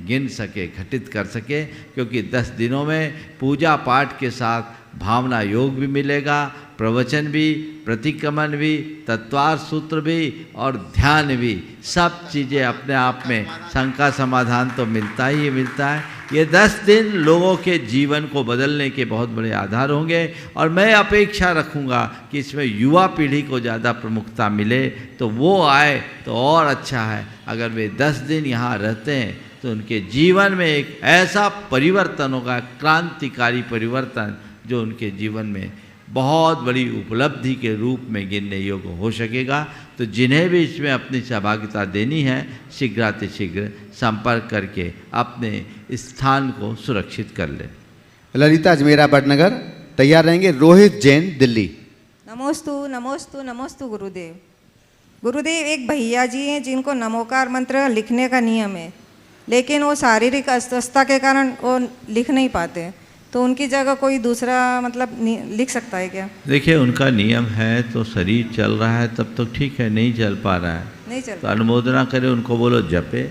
गिन सके, घटित कर सके। क्योंकि 10 दिनों में पूजा पाठ के साथ भावना योग भी मिलेगा, प्रवचन भी, प्रतिक्रमण भी, तत्वार सूत्र भी और ध्यान भी, सब चीज़ें अपने आप में शंका समाधान तो मिलता ही मिलता है। ये 10 दिन लोगों के जीवन को बदलने के बहुत बड़े आधार होंगे, और मैं अपेक्षा रखूँगा कि इसमें युवा पीढ़ी को ज़्यादा प्रमुखता मिले, तो वो आए तो और अच्छा है। अगर वे 10 दिन यहाँ रहते हैं तो उनके जीवन में एक ऐसा परिवर्तन होगा, क्रांतिकारी परिवर्तन, जो उनके जीवन में बहुत बड़ी उपलब्धि के रूप में गिनने योग्य हो सकेगा। तो जिन्हें भी इसमें अपनी सहभागिता देनी है, शीघ्रातिशीघ्र संपर्क करके अपने स्थान को सुरक्षित कर लें। ललिता अजमेरा बड़नगर तैयार रहेंगे। रोहित जैन दिल्ली। नमोस्तु नमोस्तु नमोस्तु गुरुदेव। गुरुदेव, एक भैया जी हैं जिनको नमोकार मंत्र लिखने का नियम है, लेकिन वो शारीरिक अस्वस्थता के कारण वो लिख नहीं पाते, तो उनकी जगह कोई दूसरा मतलब लिख सकता है क्या? देखिए, उनका नियम है तो शरीर चल रहा है तब तो ठीक है, नहीं चल पा रहा है नहीं चल तो अनुमोदना करे, उनको बोलो जपे,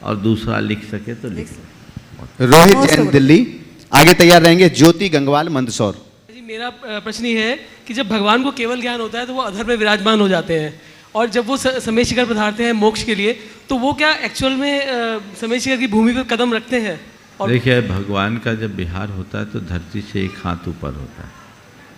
और दूसरा लिख सके तो लिख सके। रोहित जैन दिल्ली आगे तैयार रहेंगे। ज्योति गंगवाल मंदसौर। जी, मेरा प्रश्न ये है कि जब भगवान को केवल ज्ञान होता है तो वो अधर में विराजमान हो जाते हैं, और जब वो समय शिखर पधारते हैं मोक्ष के लिए, तो वो क्या एक्चुअल में समय शिखर की भूमि पर कदम रखते हैं? देखिए, भगवान का जब विहार होता है तो धरती से एक हाथ ऊपर होता है।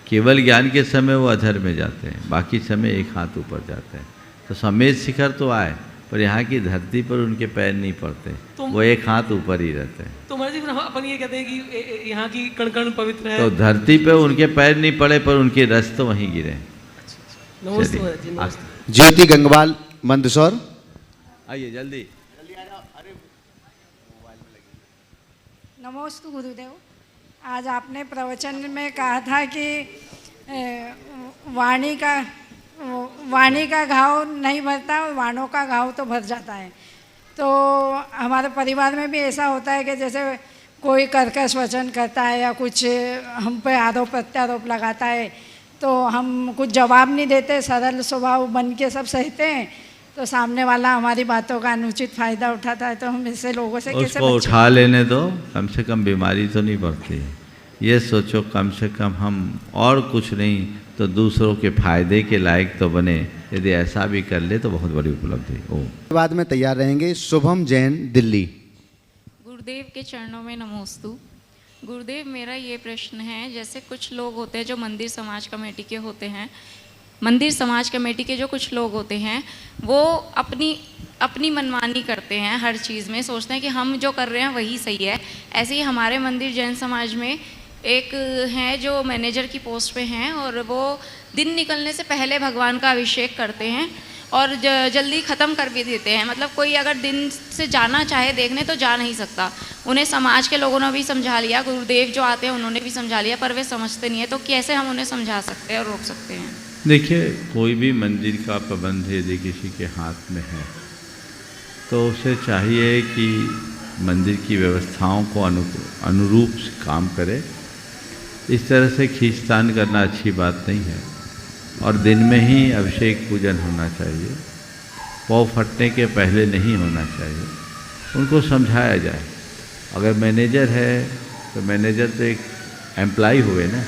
केवल ज्ञान के समय वो अधर में जाते हैं, बाकी समय एक हाथ ऊपर जाते हैं। तो समेत शिखर तो आए, पर यहाँ की धरती पर उनके पैर नहीं पड़ते, तो वो एक हाथ ऊपर ही रहते हैं। तो महाराज जी, अपन ये कहते हैं कि यहाँ की कण कण पवित्र है, तो धरती पे उनके पैर नहीं पड़े, पर उनके रस तो वहीं गिरे। ज्योति गंगवाल मंदसौर। आइए जल्दी। नमोस्तु गुरुदेव। आज आपने प्रवचन में कहा था कि वाणी का घाव नहीं भरता, वाणों का घाव तो भर जाता है। तो हमारे परिवार में भी ऐसा होता है कि जैसे कोई कर्कश वचन करता है या कुछ हम पे आरोप प्रत्यारोप लगाता है, तो हम कुछ जवाब नहीं देते, सरल स्वभाव बन के सब सहते हैं, तो सामने वाला हमारी बातों का अनुचित फ़ायदा उठाता है, तो हम ऐसे लोगों से कैसे उसको उठा लेने दो, कम से कम बीमारी तो नहीं बढ़ती। ये सोचो कम से कम हम और कुछ नहीं तो दूसरों के फायदे के लायक तो बने। यदि ऐसा भी कर ले तो बहुत बड़ी उपलब्धि। ओम। बाद में तैयार रहेंगे शुभम जैन, दिल्ली। गुरुदेव के चरणों में नमोस्तु। गुरुदेव, मेरा ये प्रश्न है, जैसे कुछ लोग होते हैं जो मंदिर समाज कमेटी के होते हैं, मंदिर समाज कमेटी के जो कुछ लोग होते हैं वो अपनी मनमानी करते हैं, हर चीज़ में सोचते हैं कि हम जो कर रहे हैं वही सही है। ऐसे ही हमारे मंदिर जैन समाज में एक हैं जो मैनेजर की पोस्ट पे हैं और वो दिन निकलने से पहले भगवान का अभिषेक करते हैं और जल्दी ख़त्म कर भी देते हैं। मतलब कोई अगर दिन से जाना चाहे देखने तो जा नहीं सकता। उन्हें समाज के लोगों ने भी समझा लिया, गुरुदेव जो आते हैं उन्होंने भी समझा लिया, पर वे समझते नहीं है। तो कैसे हम उन्हें समझा सकते हैं और रोक सकते हैं? देखिए, कोई भी मंदिर का प्रबंध यदि किसी के हाथ में है तो उसे चाहिए कि मंदिर की व्यवस्थाओं को अनुरूप से काम करे। इस तरह से खींचतान करना अच्छी बात नहीं है और दिन में ही अभिषेक पूजन होना चाहिए, पाँव फटने के पहले नहीं होना चाहिए। उनको समझाया जाए। अगर मैनेजर है तो मैनेजर तो एक एम्प्लॉय हुए ना,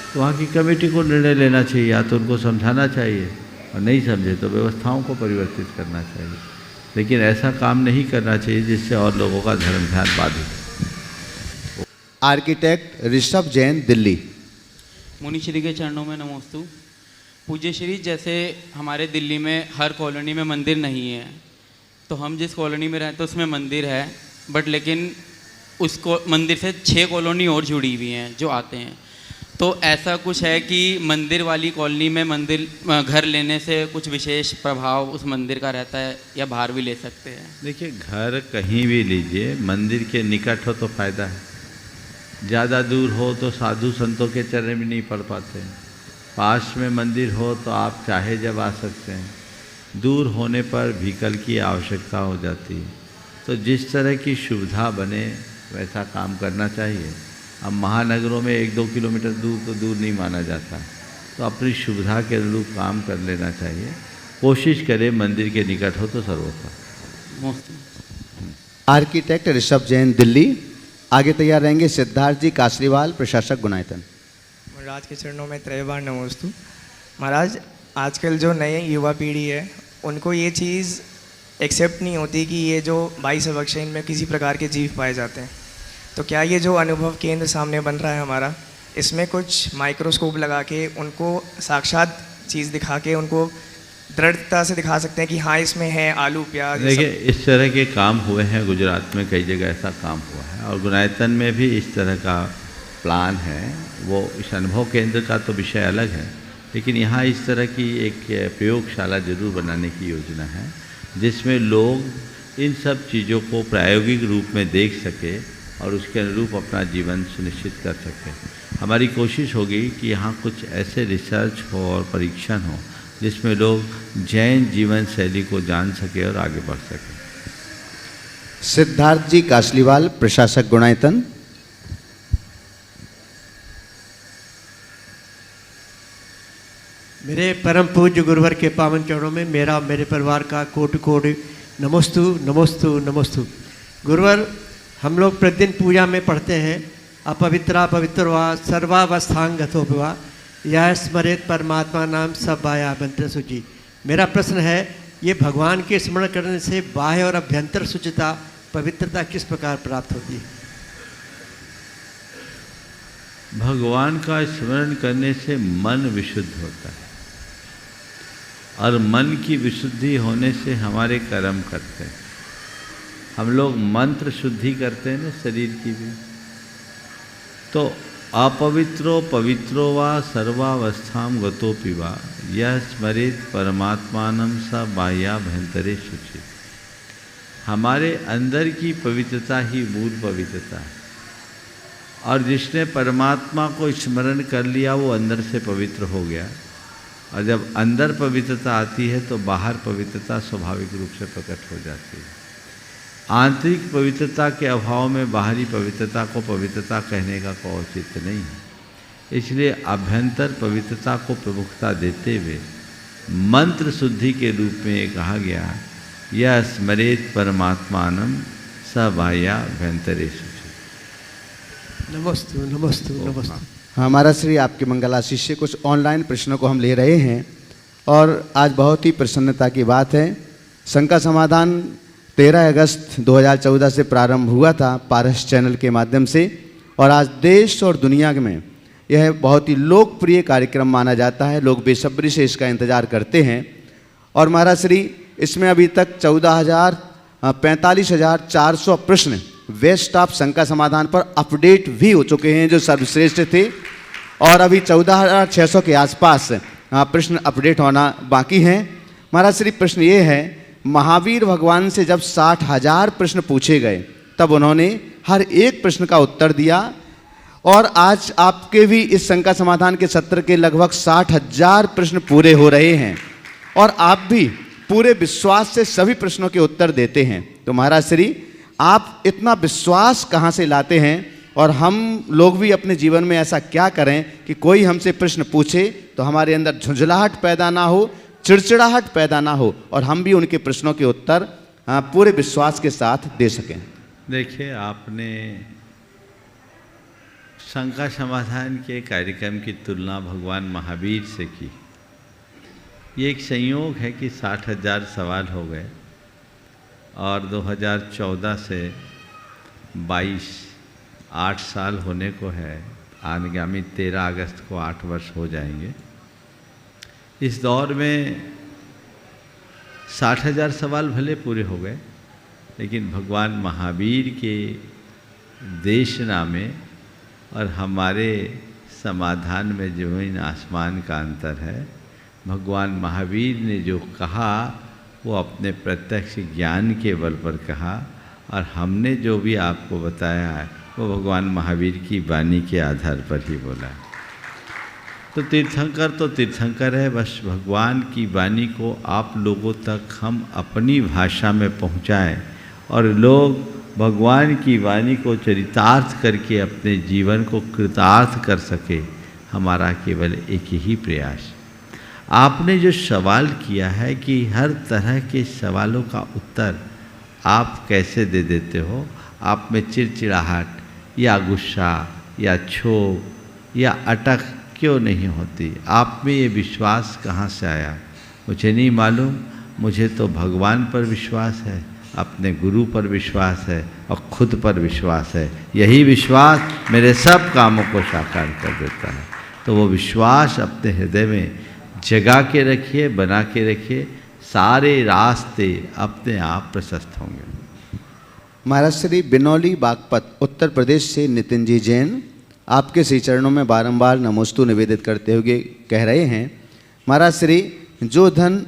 तो वहाँ की कमेटी को निर्णय लेना चाहिए, या तो उनको समझाना चाहिए और नहीं समझे तो व्यवस्थाओं को परिवर्तित करना चाहिए। लेकिन ऐसा काम नहीं करना चाहिए जिससे और लोगों का धर्म ध्यान बाधित हो। आर्किटेक्ट ऋषभ जैन, दिल्ली। मुनिश्री के चरणों में नमोस्तु। पूज्य श्री, जैसे हमारे दिल्ली में हर कॉलोनी में मंदिर नहीं है, तो हम जिस कॉलोनी में रहते हैं उसमें मंदिर है, बट लेकिन उसको मंदिर से 6 कॉलोनी और जुड़ी हुई हैं जो आते हैं। तो ऐसा कुछ है कि मंदिर वाली कॉलोनी में मंदिर घर लेने से कुछ विशेष प्रभाव उस मंदिर का रहता है या बाहर भी ले सकते हैं? देखिए, घर कहीं भी लीजिए, मंदिर के निकट हो तो फायदा है। ज़्यादा दूर हो तो साधु संतों के चरण भी नहीं पड़ पाते हैं। पास में मंदिर हो तो आप चाहे जब आ सकते हैं। दूर होने पर व्हीकल की आवश्यकता हो जाती है। तो जिस तरह की सुविधा बने वैसा काम करना चाहिए। अब महानगरों में 1-2 किलोमीटर दूर तो दूर नहीं माना जाता, तो अपनी सुविधा के अनुरूप काम कर लेना चाहिए। कोशिश करें मंदिर के निकट हो तो सर्वोत्तम। आर्किटेक्ट ऋषभ जैन, दिल्ली। आगे तैयार रहेंगे सिद्धार्थ जी कासरीवाल, प्रशासक गुनायतन। महाराज के चरणों में त्रयवार नमोस्तु। महाराज, आजकल जो नए युवा पीढ़ी है उनको ये चीज़ एक्सेप्ट नहीं होती कि ये जो 22 अवक्ष इनमें किसी प्रकार के जीव पाए जाते हैं। तो क्या ये जो अनुभव केंद्र सामने बन रहा है हमारा, इसमें कुछ माइक्रोस्कोप लगा के उनको साक्षात चीज़ दिखा के उनको दृढ़ता से दिखा सकते हैं कि हाँ इसमें है आलू प्याज? देखिए, इस तरह के काम हुए हैं गुजरात में, कई जगह ऐसा काम हुआ है और गुनायतन में भी इस तरह का प्लान है। वो इस अनुभव केंद्र का तो विषय अलग है, लेकिन यहाँ इस तरह की एक प्रयोगशाला जरूर बनाने की योजना है जिसमें लोग इन सब चीज़ों को प्रायोगिक रूप में देख सके और उसके अनुरूप अपना जीवन सुनिश्चित कर सके। हमारी कोशिश होगी कि यहाँ कुछ ऐसे रिसर्च हो और परीक्षण हो जिसमें लोग जैन जीवन शैली को जान सके और आगे बढ़ सके। सिद्धार्थ जी कासलीवाल, प्रशासक गुणायतन। मेरे परम पूज्य गुरुवर के पावन चरणों में मेरा और मेरे परिवार का कोटि कोटि नमोस्तु नमोस्तु नमोस्तु। गुरुवर, हम लोग प्रतिदिन पूजा में पढ़ते हैं अपवित्रा पवित्र वा सर्वावस्थांगतो वा यह स्मरेत परमात्मा नाम सब बाह्याभ्यंतर शुचि। मेरा प्रश्न है, ये भगवान के स्मरण करने से बाह्य और अभ्यंतर शुचिता पवित्रता किस प्रकार प्राप्त होती है? भगवान का स्मरण करने से मन विशुद्ध होता है और मन की विशुद्धि होने से हमारे कर्म करते हैं। हम लोग मंत्र शुद्धि करते हैं ना शरीर की भी। तो अपवित्रो पवित्रो वा सर्वावस्थाम गतोपि वा यह स्मरित परमात्मानम स बाह्याभ्यंतरे शुचि। हमारे अंदर की पवित्रता ही मूल पवित्रता है और जिसने परमात्मा को स्मरण कर लिया वो अंदर से पवित्र हो गया। और जब अंदर पवित्रता आती है तो बाहर पवित्रता स्वाभाविक रूप से प्रकट हो जाती है। आंतरिक पवित्रता के अभाव में बाहरी पवित्रता को पवित्रता कहने का कोई औचित्य नहीं है। इसलिए अभ्यंतर पवित्रता को प्रमुखता देते हुए मंत्र शुद्धि के रूप में ये कहा गया, यह स्मरेत परमात्मानम स बाह्याभ्यंतरेषु। नमस्तु नमस्तु नमस्तु। हमारा श्री आपके मंगल आशीष से कुछ ऑनलाइन प्रश्नों को हम ले रहे हैं और आज बहुत ही प्रसन्नता की बात है। शंका समाधान 13 अगस्त 2014 से प्रारंभ हुआ था पारस चैनल के माध्यम से और आज देश और दुनिया में यह बहुत ही लोकप्रिय कार्यक्रम माना जाता है। लोग बेसब्री से इसका इंतज़ार करते हैं और महाराज श्री इसमें अभी तक 45,400 प्रश्न वेस्ट ऑफ शंका समाधान पर अपडेट भी हो चुके हैं जो सर्वश्रेष्ठ थे और अभी 14,600 के आसपास प्रश्न अपडेट होना बाकी हैं। महाराज श्री प्रश्न ये है, महावीर भगवान से जब 60,000 प्रश्न पूछे गए तब उन्होंने हर एक प्रश्न का उत्तर दिया और आज आपके भी इस शंका समाधान के सत्र के लगभग 60,000 प्रश्न पूरे हो रहे हैं और आप भी पूरे विश्वास से सभी प्रश्नों के उत्तर देते हैं। तो महाराज श्री आप इतना विश्वास कहाँ से लाते हैं और हम लोग भी अपने जीवन में ऐसा क्या करें कि कोई हमसे प्रश्न पूछे तो हमारे अंदर झुंझलाहट पैदा ना हो, चिड़चिड़ाहट पैदा ना हो और हम भी उनके प्रश्नों के उत्तर पूरे विश्वास के साथ दे सकें। देखिए, आपने शंका समाधान के कार्यक्रम की तुलना भगवान महावीर से की। ये एक संयोग है कि 60,000 सवाल हो गए और 2014 से 22 8 साल होने को है। आगामी 13 अगस्त को 8 वर्ष हो जाएंगे। इस दौर में 60,000 सवाल भले पूरे हो गए, लेकिन भगवान महावीर के देशना में और हमारे समाधान में ज़मीन आसमान का अंतर है। भगवान महावीर ने जो कहा वो अपने प्रत्यक्ष ज्ञान के बल पर कहा और हमने जो भी आपको बताया है वो भगवान महावीर की वाणी के आधार पर ही बोला है। तो तीर्थंकर है, बस भगवान की वाणी को आप लोगों तक हम अपनी भाषा में पहुंचाएं और लोग भगवान की वाणी को चरितार्थ करके अपने जीवन को कृतार्थ कर सके। हमारा केवल एक ही प्रयास। आपने जो सवाल किया है कि हर तरह के सवालों का उत्तर आप कैसे दे देते हो, आप में चिड़चिड़ाहट या गुस्सा या क्षोभ या अटक क्यों नहीं होती? आप में ये विश्वास कहाँ से आया? मुझे नहीं मालूम। मुझे तो भगवान पर विश्वास है, अपने गुरु पर विश्वास है और खुद पर विश्वास है। यही विश्वास मेरे सब कामों को साकार कर देता है। तो वो विश्वास अपने हृदय में जगा के रखिए, बना के रखिए, सारे रास्ते अपने आप प्रशस्त होंगे। महाराज श्री बिनौली बागपत उत्तर प्रदेश से नितिन जी जैन आपके श्री चरणों में बारंबार नमोस्तु निवेदित करते हुए कह रहे हैं, महाराज श्री जो धन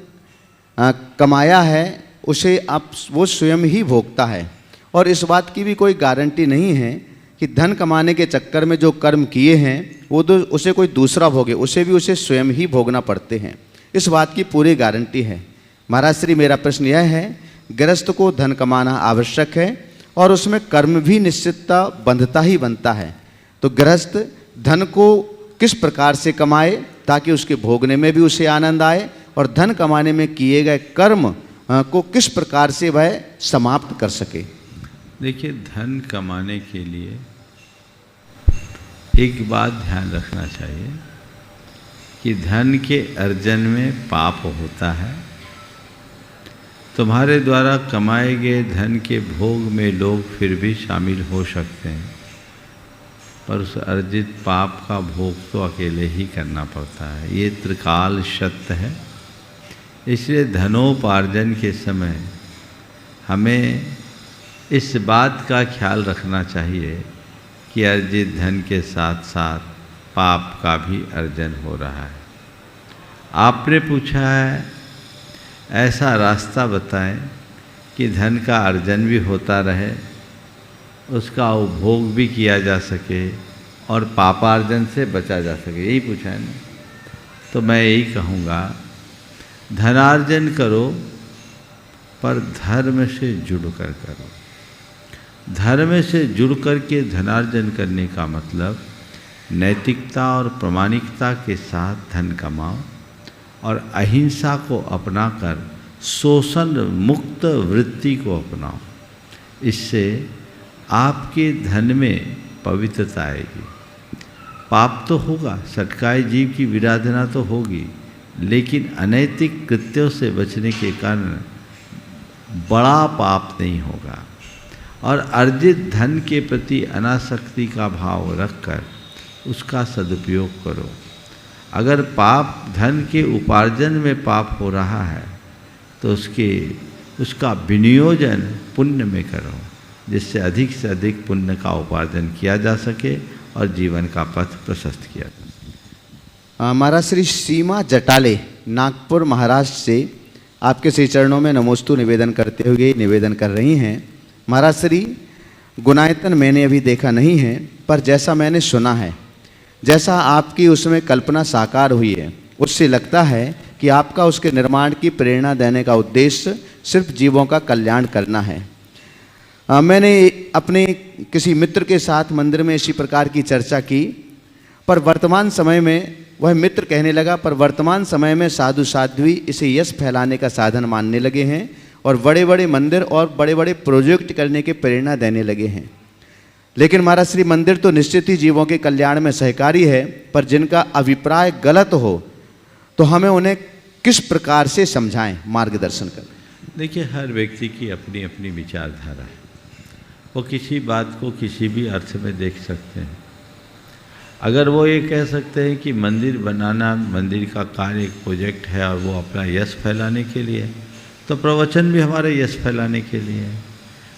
कमाया है उसे आप वो स्वयं ही भोगता है और इस बात की भी कोई गारंटी नहीं है कि धन कमाने के चक्कर में जो कर्म किए हैं वो तो उसे कोई दूसरा भोगे, उसे स्वयं ही भोगना पड़ते हैं। इस बात की पूरी गारंटी है। महाराज श्री मेरा प्रश्न यह है, गृहस्थ को धन कमाना आवश्यक है और उसमें कर्म भी निश्चितता बंधता ही बनता है। तो गृहस्थ धन को किस प्रकार से कमाए ताकि उसके भोगने में भी उसे आनंद आए और धन कमाने में किए गए कर्म को किस प्रकार से वह समाप्त कर सके? देखिए, धन कमाने के लिए एक बात ध्यान रखना चाहिए कि धन के अर्जन में पाप होता है। तुम्हारे द्वारा कमाए गए धन के भोग में लोग फिर भी शामिल हो सकते हैं, पर उस अर्जित पाप का भोग तो अकेले ही करना पड़ता है। ये त्रिकाल सत्य है। इसलिए धनोपार्जन के समय हमें इस बात का ख्याल रखना चाहिए कि अर्जित धन के साथ साथ पाप का भी अर्जन हो रहा है। आपने पूछा है ऐसा रास्ता बताएं कि धन का अर्जन भी होता रहे, उसका उपभोग भी किया जा सके और पापार्जन से बचा जा सके। यही पूछा है ना? तो मैं यही कहूँगा, धनार्जन करो पर धर्म से जुड़कर करो। धर्म से जुड़ कर के धनार्जन करने का मतलब नैतिकता और प्रामाणिकता के साथ धन कमाओ और अहिंसा को अपनाकर शोषण मुक्त वृत्ति को अपनाओ। इससे आपके धन में पवित्रता आएगी। पाप तो होगा, सटकाए जीव की विराधना तो होगी, लेकिन अनैतिक कृत्यों से बचने के कारण बड़ा पाप नहीं होगा। और अर्जित धन के प्रति अनासक्ति का भाव रखकर उसका सदुपयोग करो। अगर पाप धन के उपार्जन में पाप हो रहा है तो उसका विनियोजन पुण्य में करो, जिससे अधिक से अधिक पुण्य का उपार्जन किया जा सके और जीवन का पथ प्रशस्त किया जा सके। महाराज श्री सीमा जटाले नागपुर महाराष्ट्र से आपके श्री चरणों में नमोस्तु निवेदन करते हुए निवेदन कर रही हैं। महाराज श्री, गुणायतन मैंने अभी देखा नहीं है, पर जैसा मैंने सुना है, जैसा आपकी उसमें कल्पना साकार हुई है, उससे लगता है कि आपका उसके निर्माण की प्रेरणा देने का उद्देश्य सिर्फ जीवों का कल्याण करना है। मैंने अपने किसी मित्र के साथ मंदिर में इसी प्रकार की चर्चा की, पर वर्तमान समय में वह मित्र कहने लगा, पर वर्तमान समय में साधु साध्वी इसे यश फैलाने का साधन मानने लगे हैं और बड़े बड़े मंदिर और बड़े बड़े प्रोजेक्ट करने के प्रेरणा देने लगे हैं। लेकिन महाराज श्री, मंदिर तो निश्चित ही जीवों के कल्याण में सहकारी है, पर जिनका अभिप्राय गलत हो तो हमें उन्हें किस प्रकार से समझाएं, मार्गदर्शन करें। देखिए, हर व्यक्ति की अपनी अपनी विचारधारा है। वो किसी बात को किसी भी अर्थ में देख सकते हैं। अगर वो ये कह सकते हैं कि मंदिर बनाना, मंदिर का कार्य एक प्रोजेक्ट है और वो अपना यश फैलाने के लिए, तो प्रवचन भी हमारे यश फैलाने के लिए है,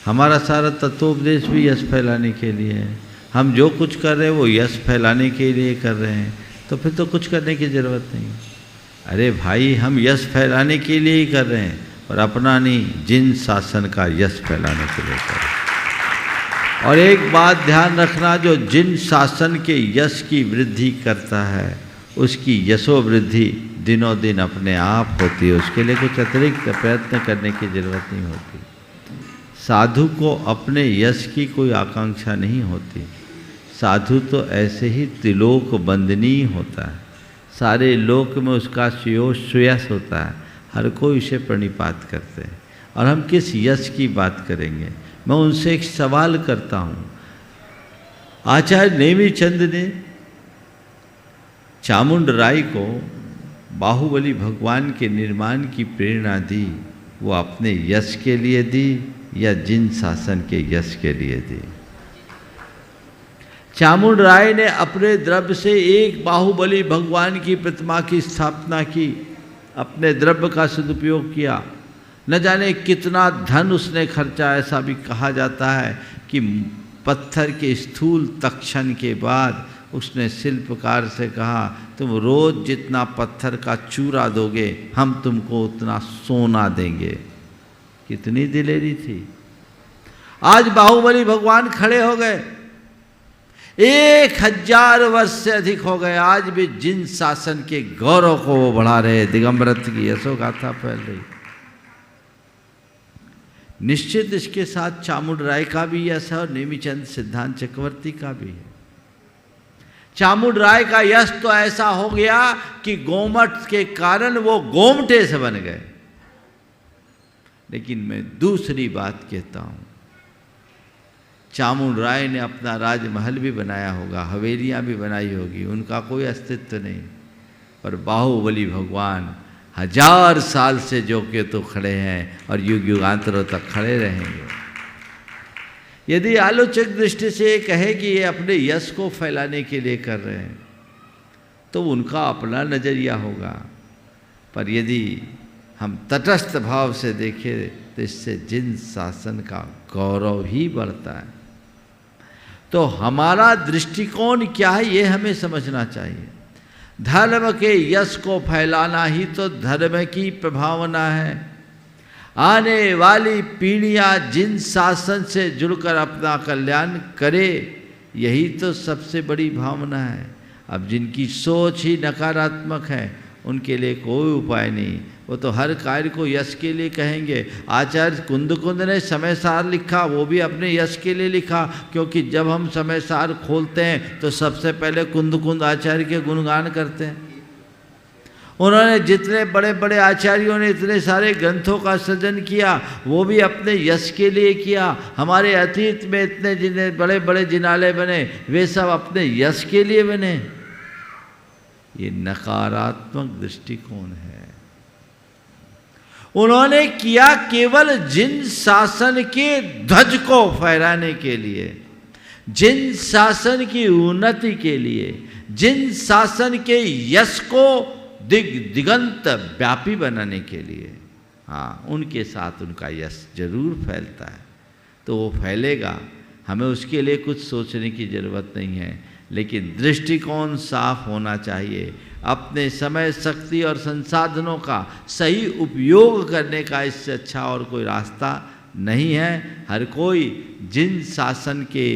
हमारा सारा तत्वोपदेश भी यश फैलाने के लिए है। हम जो कुछ कर रहे हैं वो यश फैलाने के लिए कर रहे हैं, तो फिर तो कुछ करने की ज़रूरत नहीं। अरे भाई, हम यश फैलाने के लिए ही कर रहे हैं, पर अपना नहीं, जिन शासन का यश फैलाने के लिए कर रहे हैं। और एक बात ध्यान रखना, जो जिन शासन के यश की वृद्धि करता है उसकी यशो वृद्धि दिनों दिन अपने आप होती है, उसके लिए कुछ अतिरिक्त प्रयत्न करने की ज़रूरत नहीं होती। साधु को अपने यश की कोई आकांक्षा नहीं होती। साधु तो ऐसे ही त्रिलोक बंदनीय होता है, सारे लोक में उसका सुयश होता है, हर कोई उसे प्रणिपात करते हैं। और हम किस यश की बात करेंगे? मैं उनसे एक सवाल करता हूँ। आचार्य नेमिचंद ने चामुंड राय को बाहुबली भगवान के निर्माण की प्रेरणा दी, वो अपने यश के लिए दी या जिन शासन के यश के लिए दी? चामुंड राय ने अपने द्रव्य से एक बाहुबली भगवान की प्रतिमा की स्थापना की, अपने द्रव्य का सदुपयोग किया। न जाने कितना धन उसने खर्चा। ऐसा भी कहा जाता है कि पत्थर के स्थूल तक्षण के बाद उसने शिल्पकार से कहा, तुम रोज जितना पत्थर का चूरा दोगे हम तुमको उतना सोना देंगे। कितनी दिलेरी थी। आज बाहुबली भगवान खड़े हो गए, 1000 वर्ष से अधिक हो गए, आज भी जिन शासन के गौरव को वो बढ़ा रहे, दिगंबरत्व की यशोगाथा फैल रही। निश्चित इसके साथ चामुंड राय का भी यश है और नेमिचंद सिद्धांत चक्रवर्ती का भी है। चामुंड राय का यश तो ऐसा हो गया कि गोमठ के कारण वो गोमटे से बन गए। लेकिन मैं दूसरी बात कहता हूं, चामुंड राय ने अपना राजमहल भी बनाया होगा, हवेलियां भी बनाई होगी, उनका कोई अस्तित्व नहीं। पर बाहुबली भगवान 1000 साल से जो के तो खड़े हैं और युग युगांतरों तक खड़े रहेंगे। यदि आलोचक दृष्टि से ये कहे कि ये अपने यश को फैलाने के लिए कर रहे हैं तो उनका अपना नज़रिया होगा। पर यदि हम तटस्थ भाव से देखें तो इससे जिन शासन का गौरव ही बढ़ता है। तो हमारा दृष्टिकोण क्या है ये हमें समझना चाहिए। धर्म के यश को फैलाना ही तो धर्म की प्रभावना है। आने वाली पीढ़ियां जिन शासन से जुड़कर अपना कल्याण करे, यही तो सबसे बड़ी भावना है। अब जिनकी सोच ही नकारात्मक है उनके लिए कोई उपाय नहीं, वो तो हर कार्य को यश के लिए कहेंगे। आचार्य कुंद ने समय सार लिखा, वो भी अपने यश के लिए लिखा, क्योंकि जब हम समय सार खोलते हैं तो सबसे पहले कुंद आचार्य के गुणगान करते हैं। उन्होंने जितने बड़े बड़े आचार्यों ने इतने सारे ग्रंथों का सृजन किया वो भी अपने यश के लिए किया। हमारे अतीत में इतने जिन्हें बड़े बड़े जिनाले बने वे सब अपने यश के लिए बने। ये नकारात्मक दृष्टिकोण है। उन्होंने किया केवल जिन शासन के ध्वज को फहराने के लिए, जिन शासन की उन्नति के लिए, जिन शासन के यश को दिगंत व्यापी बनाने के लिए। हाँ, उनके साथ उनका यश जरूर फैलता है, तो वो फैलेगा। हमें उसके लिए कुछ सोचने की ज़रूरत नहीं है, लेकिन दृष्टिकोण साफ होना चाहिए। अपने समय, शक्ति और संसाधनों का सही उपयोग करने का इससे अच्छा और कोई रास्ता नहीं है। हर कोई जिन शासन के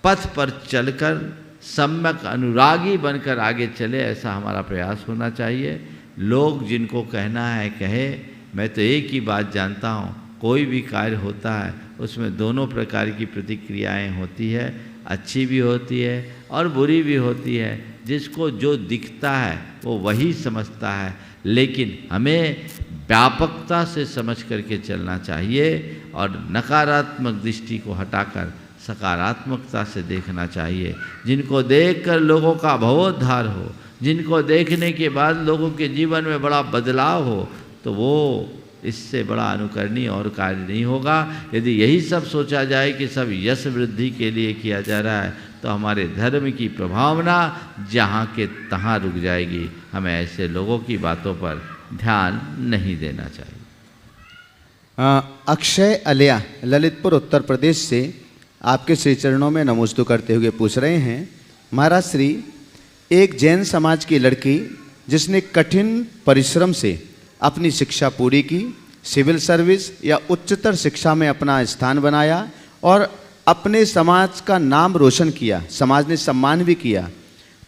पथ पर चलकर सम्यक अनुरागी बनकर आगे चले, ऐसा हमारा प्रयास होना चाहिए। लोग जिनको कहना है कहे। मैं तो एक ही बात जानता हूँ, कोई भी कार्य होता है उसमें दोनों प्रकार की प्रतिक्रियाएं होती है, अच्छी भी होती है और बुरी भी होती है। जिसको जो दिखता है वो वही समझता है, लेकिन हमें व्यापकता से समझ करके चलना चाहिए और नकारात्मक दृष्टि को हटाकर सकारात्मकता से देखना चाहिए। जिनको देखकर लोगों का भवोद्धार हो, जिनको देखने के बाद लोगों के जीवन में बड़ा बदलाव हो, तो वो इससे बड़ा अनुकरणीय और कार्य नहीं होगा। यदि यही सब सोचा जाए कि सब यश वृद्धि के लिए किया जा रहा है, तो हमारे धर्म की प्रभावना जहाँ के तहाँ रुक जाएगी। हमें ऐसे लोगों की बातों पर ध्यान नहीं देना चाहिए। अक्षय अलिया ललितपुर उत्तर प्रदेश से आपके श्री चरणों में नमोस्तु करते हुए पूछ रहे हैं, महाराज श्री, एक जैन समाज की लड़की जिसने कठिन परिश्रम से अपनी शिक्षा पूरी की, सिविल सर्विस या उच्चतर शिक्षा में अपना स्थान बनाया और अपने समाज का नाम रोशन किया, समाज ने सम्मान भी किया,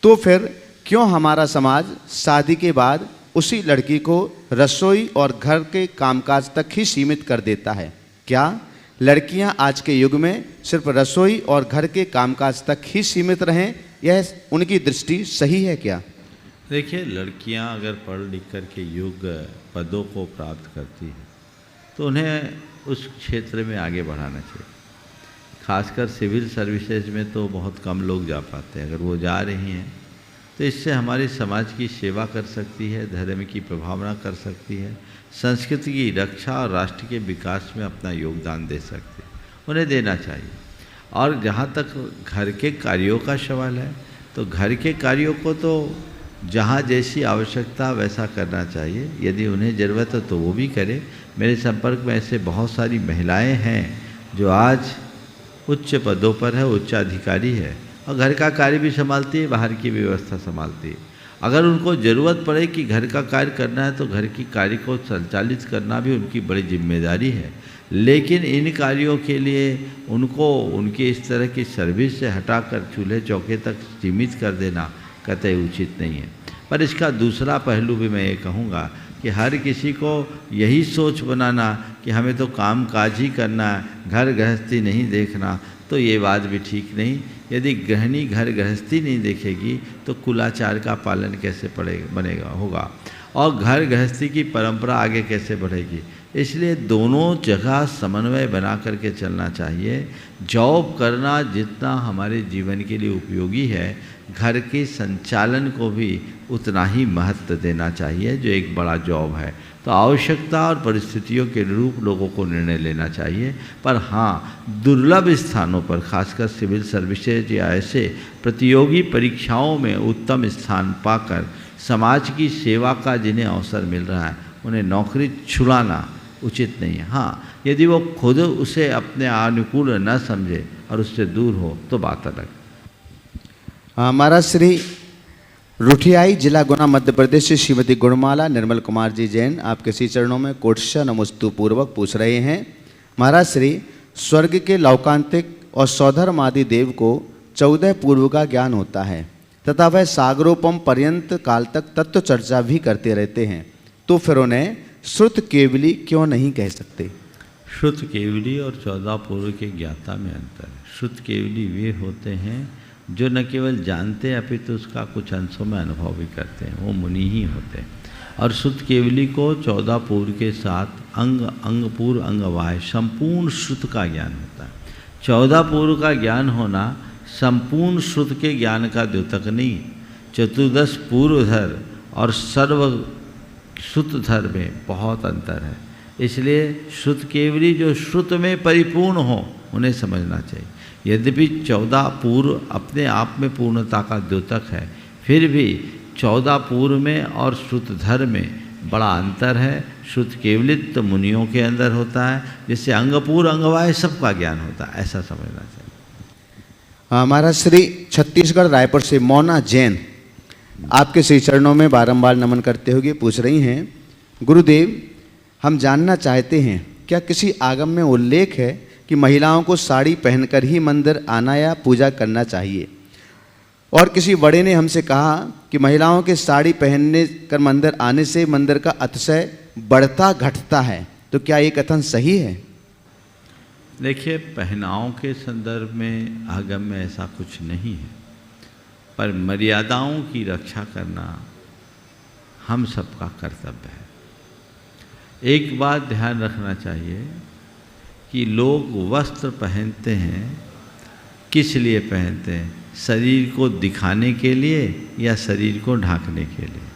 तो फिर क्यों हमारा समाज शादी के बाद उसी लड़की को रसोई और घर के कामकाज तक ही सीमित कर देता है? क्या लड़कियां आज के युग में सिर्फ रसोई और घर के कामकाज तक ही सीमित रहें? यह उनकी दृष्टि सही है क्या? देखिए, लड़कियां अगर पढ़ लिख कर के योग्य पदों को प्राप्त करती हैं तो उन्हें उस क्षेत्र में आगे बढ़ाना चाहिए। खासकर सिविल सर्विसेज में तो बहुत कम लोग जा पाते हैं। अगर वो जा रही हैं तो इससे हमारे समाज की सेवा कर सकती है, धर्म की प्रभावना कर सकती है, संस्कृति की रक्षा और राष्ट्र के विकास में अपना योगदान दे सकते हैं। उन्हें देना चाहिए। और जहाँ तक घर के कार्यों का सवाल है, तो घर के कार्यों को तो जहाँ जैसी आवश्यकता वैसा करना चाहिए। यदि उन्हें ज़रूरत है तो वो भी करें। मेरे संपर्क में ऐसे बहुत सारी महिलाएं हैं जो आज उच्च पदों पर है, उच्चाधिकारी है और घर का कार्य भी संभालती है, बाहर की व्यवस्था संभालती है। अगर उनको ज़रूरत पड़े कि घर का कार्य करना है तो घर की कार्य को संचालित करना भी उनकी बड़ी जिम्मेदारी है। लेकिन इन कार्यों के लिए उनको उनके इस तरह की सर्विस से हटाकर चूल्हे चौके तक सीमित कर देना कतई उचित नहीं है। पर इसका दूसरा पहलू भी मैं ये कहूँगा कि हर किसी को यही सोच बनाना कि हमें तो काम काज ही करना है, घर गृहस्थी नहीं देखना, तो ये बात भी ठीक नहीं। यदि गृहिणी घर गृहस्थी नहीं देखेगी तो कुलाचार का पालन कैसे बनेगा होगा और घर गृहस्थी की परंपरा आगे कैसे बढ़ेगी। इसलिए दोनों जगह समन्वय बना करके चलना चाहिए। जॉब करना जितना हमारे जीवन के लिए उपयोगी है, घर के संचालन को भी उतना ही महत्व देना चाहिए जो एक बड़ा जॉब है। तो आवश्यकता और परिस्थितियों के अनुरूप लोगों को निर्णय लेना चाहिए। पर हाँ, दुर्लभ स्थानों पर, खासकर सिविल सर्विसेज या ऐसे प्रतियोगी परीक्षाओं में उत्तम स्थान पाकर समाज की सेवा का जिन्हें अवसर मिल रहा है, उन्हें नौकरी छुड़ाना उचित नहीं है। हाँ, यदि वो खुद उसे अपने अनुकूल न समझे और उससे दूर हो तो बात अलग। महाराज श्री, रुठियाई जिला गुना मध्य प्रदेश से श्रीमती गुणमाला निर्मल कुमार जी जैन आपके श्री चरणों में कोटशा नमोस्तु पूर्वक पूछ रहे हैं, महाराज श्री, स्वर्ग के लौकांतिक और सौधर्म आदि देव को 14 पूर्व का ज्ञान होता है तथा वह सागरोपम पर्यंत काल तक तत्व चर्चा भी करते रहते हैं, तो फिर उन्हें श्रुत केवली क्यों नहीं कह सकते? श्रुत केवली और 14 पूर्व के ज्ञाता में अंतर है। श्रुत केवली वे होते हैं जो न केवल जानते हैं अपितु उसका कुछ अंशों में अनुभव भी करते हैं, वो मुनि ही होते हैं। और श्रुत केवली को 14 पूर्व के साथ अंग पूर्व अंग बाह्य संपूर्ण श्रुत का ज्ञान होता है। 14 पूर्व का ज्ञान होना संपूर्ण श्रुत के ज्ञान का द्योतक नहीं, चतुर्दश पूर्वधर और सर्व श्रुतधर में बहुत अंतर है। इसलिए श्रुत केवली जो श्रुत में परिपूर्ण हो उन्हें समझना चाहिए। यद्यपि 14 पूर्व अपने आप में पूर्णता का द्योतक है, फिर भी 14 पूर्व में और श्रुतधर में बड़ा अंतर है। श्रुत केवलित तो मुनियों के अंदर होता है, जिससे अंगपूर्व अंगवाय सबका ज्ञान होता है, ऐसा समझना चाहिए। हमारा श्री छत्तीसगढ़ रायपुर से मोना जैन आपके श्री चरणों में बारंबार नमन करते हुए पूछ रही हैं, गुरुदेव हम जानना चाहते हैं क्या किसी आगम में उल्लेख है कि महिलाओं को साड़ी पहनकर ही मंदिर आना या पूजा करना चाहिए, और किसी बड़े ने हमसे कहा कि महिलाओं के साड़ी पहनने कर मंदिर आने से मंदिर का अतिशय बढ़ता घटता है, तो क्या ये कथन सही है? देखिए, पहनाव के संदर्भ में आगम में ऐसा कुछ नहीं है, पर मर्यादाओं की रक्षा करना हम सबका कर्तव्य है। एक बात ध्यान रखना चाहिए कि लोग वस्त्र पहनते हैं, किस लिए पहनते हैं? शरीर को दिखाने के लिए या शरीर को ढांकने के लिए।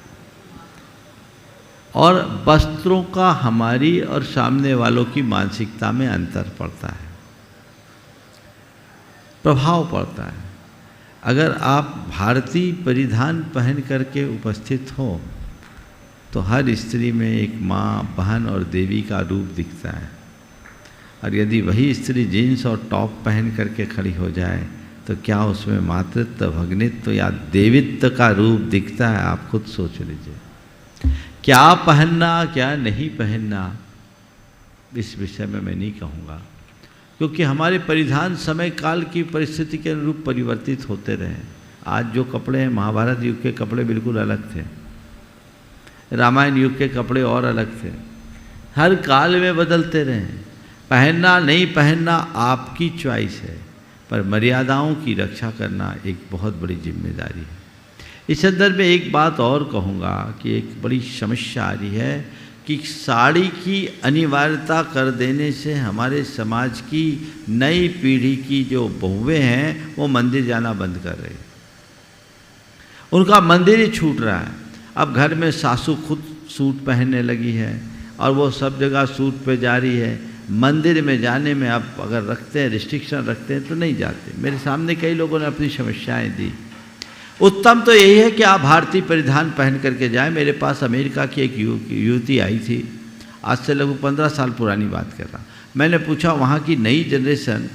और वस्त्रों का हमारी और सामने वालों की मानसिकता में अंतर पड़ता है, प्रभाव पड़ता है। अगर आप भारतीय परिधान पहन करके उपस्थित हो तो हर स्त्री में एक माँ, बहन और देवी का रूप दिखता है, और यदि वही स्त्री जीन्स और टॉप पहन करके खड़ी हो जाए तो क्या उसमें मातृत्व, भगनित्व या देवित्व का रूप दिखता है? आप खुद सोच लीजिए। क्या पहनना क्या नहीं पहनना इस विषय में मैं नहीं कहूँगा, क्योंकि हमारे परिधान समय काल की परिस्थिति के अनुरूप परिवर्तित होते रहे। आज जो कपड़े हैं, महाभारत युग के कपड़े बिल्कुल अलग थे, रामायण युग के कपड़े और अलग थे। हर काल में बदलते रहे। पहनना नहीं पहनना आपकी चॉइस है, पर मर्यादाओं की रक्षा करना एक बहुत बड़ी जिम्मेदारी है। इस संदर्भ में एक बात और कहूँगा कि एक बड़ी समस्या आ रही है कि साड़ी की अनिवार्यता कर देने से हमारे समाज की नई पीढ़ी की जो बहुएं हैं वो मंदिर जाना बंद कर रही, उनका मंदिर ही छूट रहा है। अब घर में सासू खुद सूट पहनने लगी है और वो सब जगह सूट पे जा रही है। मंदिर में जाने में आप अगर रखते हैं, रिस्ट्रिक्शन रखते हैं तो नहीं जाते। मेरे सामने कई लोगों ने अपनी समस्याएं दी। उत्तम तो यही है कि आप भारतीय परिधान पहन करके जाएं। मेरे पास अमेरिका की एक युवती आई थी, आज से लगभग 15 साल पुरानी बात कर रहा। मैंने पूछा वहाँ की नई जनरेशन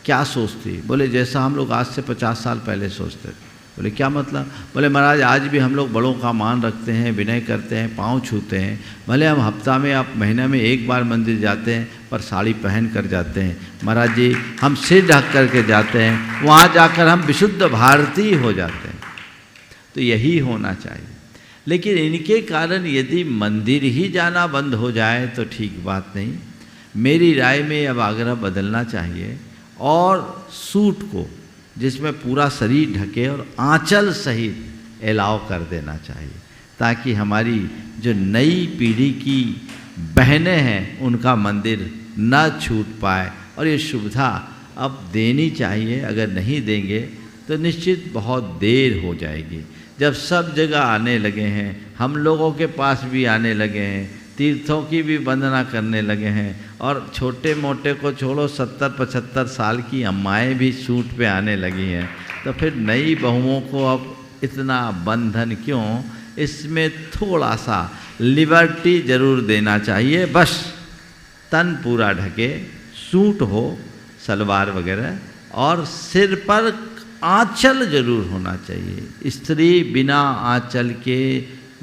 क्या सोचती? बोले जैसा हम लोग आज से 50 साल पहले सोचते थे। बोले क्या मतलब? बोले महाराज आज भी हम लोग बड़ों का मान रखते हैं, विनय करते हैं, पाँव छूते हैं। भले हम हफ्ता में आप महीने में एक बार मंदिर जाते हैं पर साड़ी पहन कर जाते हैं। महाराज जी हम सिर ढक करके जाते हैं, वहाँ जाकर हम विशुद्ध भारतीय हो जाते हैं। तो यही होना चाहिए। लेकिन इनके कारण यदि मंदिर ही जाना बंद हो जाए तो ठीक बात नहीं। मेरी राय में अब आग्रह बदलना चाहिए और सूट को, जिसमें पूरा शरीर ढके और आंचल सहित अलाउ कर देना चाहिए, ताकि हमारी जो नई पीढ़ी की बहनें हैं उनका मंदिर न छूट पाए। और ये सुविधा अब देनी चाहिए। अगर नहीं देंगे तो निश्चित बहुत देर हो जाएगी। जब सब जगह आने लगे हैं, हम लोगों के पास भी आने लगे हैं, तीर्थों की भी वंदना करने लगे हैं, और छोटे मोटे को छोड़ो 70-75 साल की अम्माएँ भी सूट पे आने लगी हैं, तो फिर नई बहुओं को अब इतना बंधन क्यों? इसमें थोड़ा सा लिबर्टी ज़रूर देना चाहिए। बस तन पूरा ढके, सूट हो, सलवार वगैरह, और सिर पर आंचल जरूर होना चाहिए। स्त्री बिना आंचल के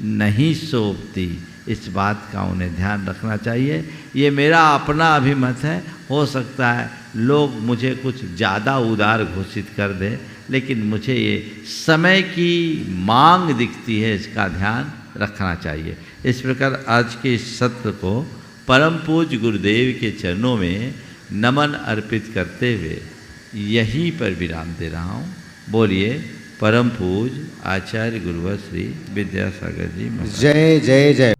नहीं शोभती, इस बात का उन्हें ध्यान रखना चाहिए। ये मेरा अपना अभिमत है। हो सकता है लोग मुझे कुछ ज़्यादा उदार घोषित कर दें, लेकिन मुझे ये समय की मांग दिखती है, इसका ध्यान रखना चाहिए। इस प्रकार आज के इस सत्र को परम पूज्य गुरुदेव के चरणों में नमन अर्पित करते हुए यहीं पर विराम दे रहा हूँ। बोलिए परम पूज आचार्य गुरुवर श्री विद्यासागर जी महाराज। जय जय जय।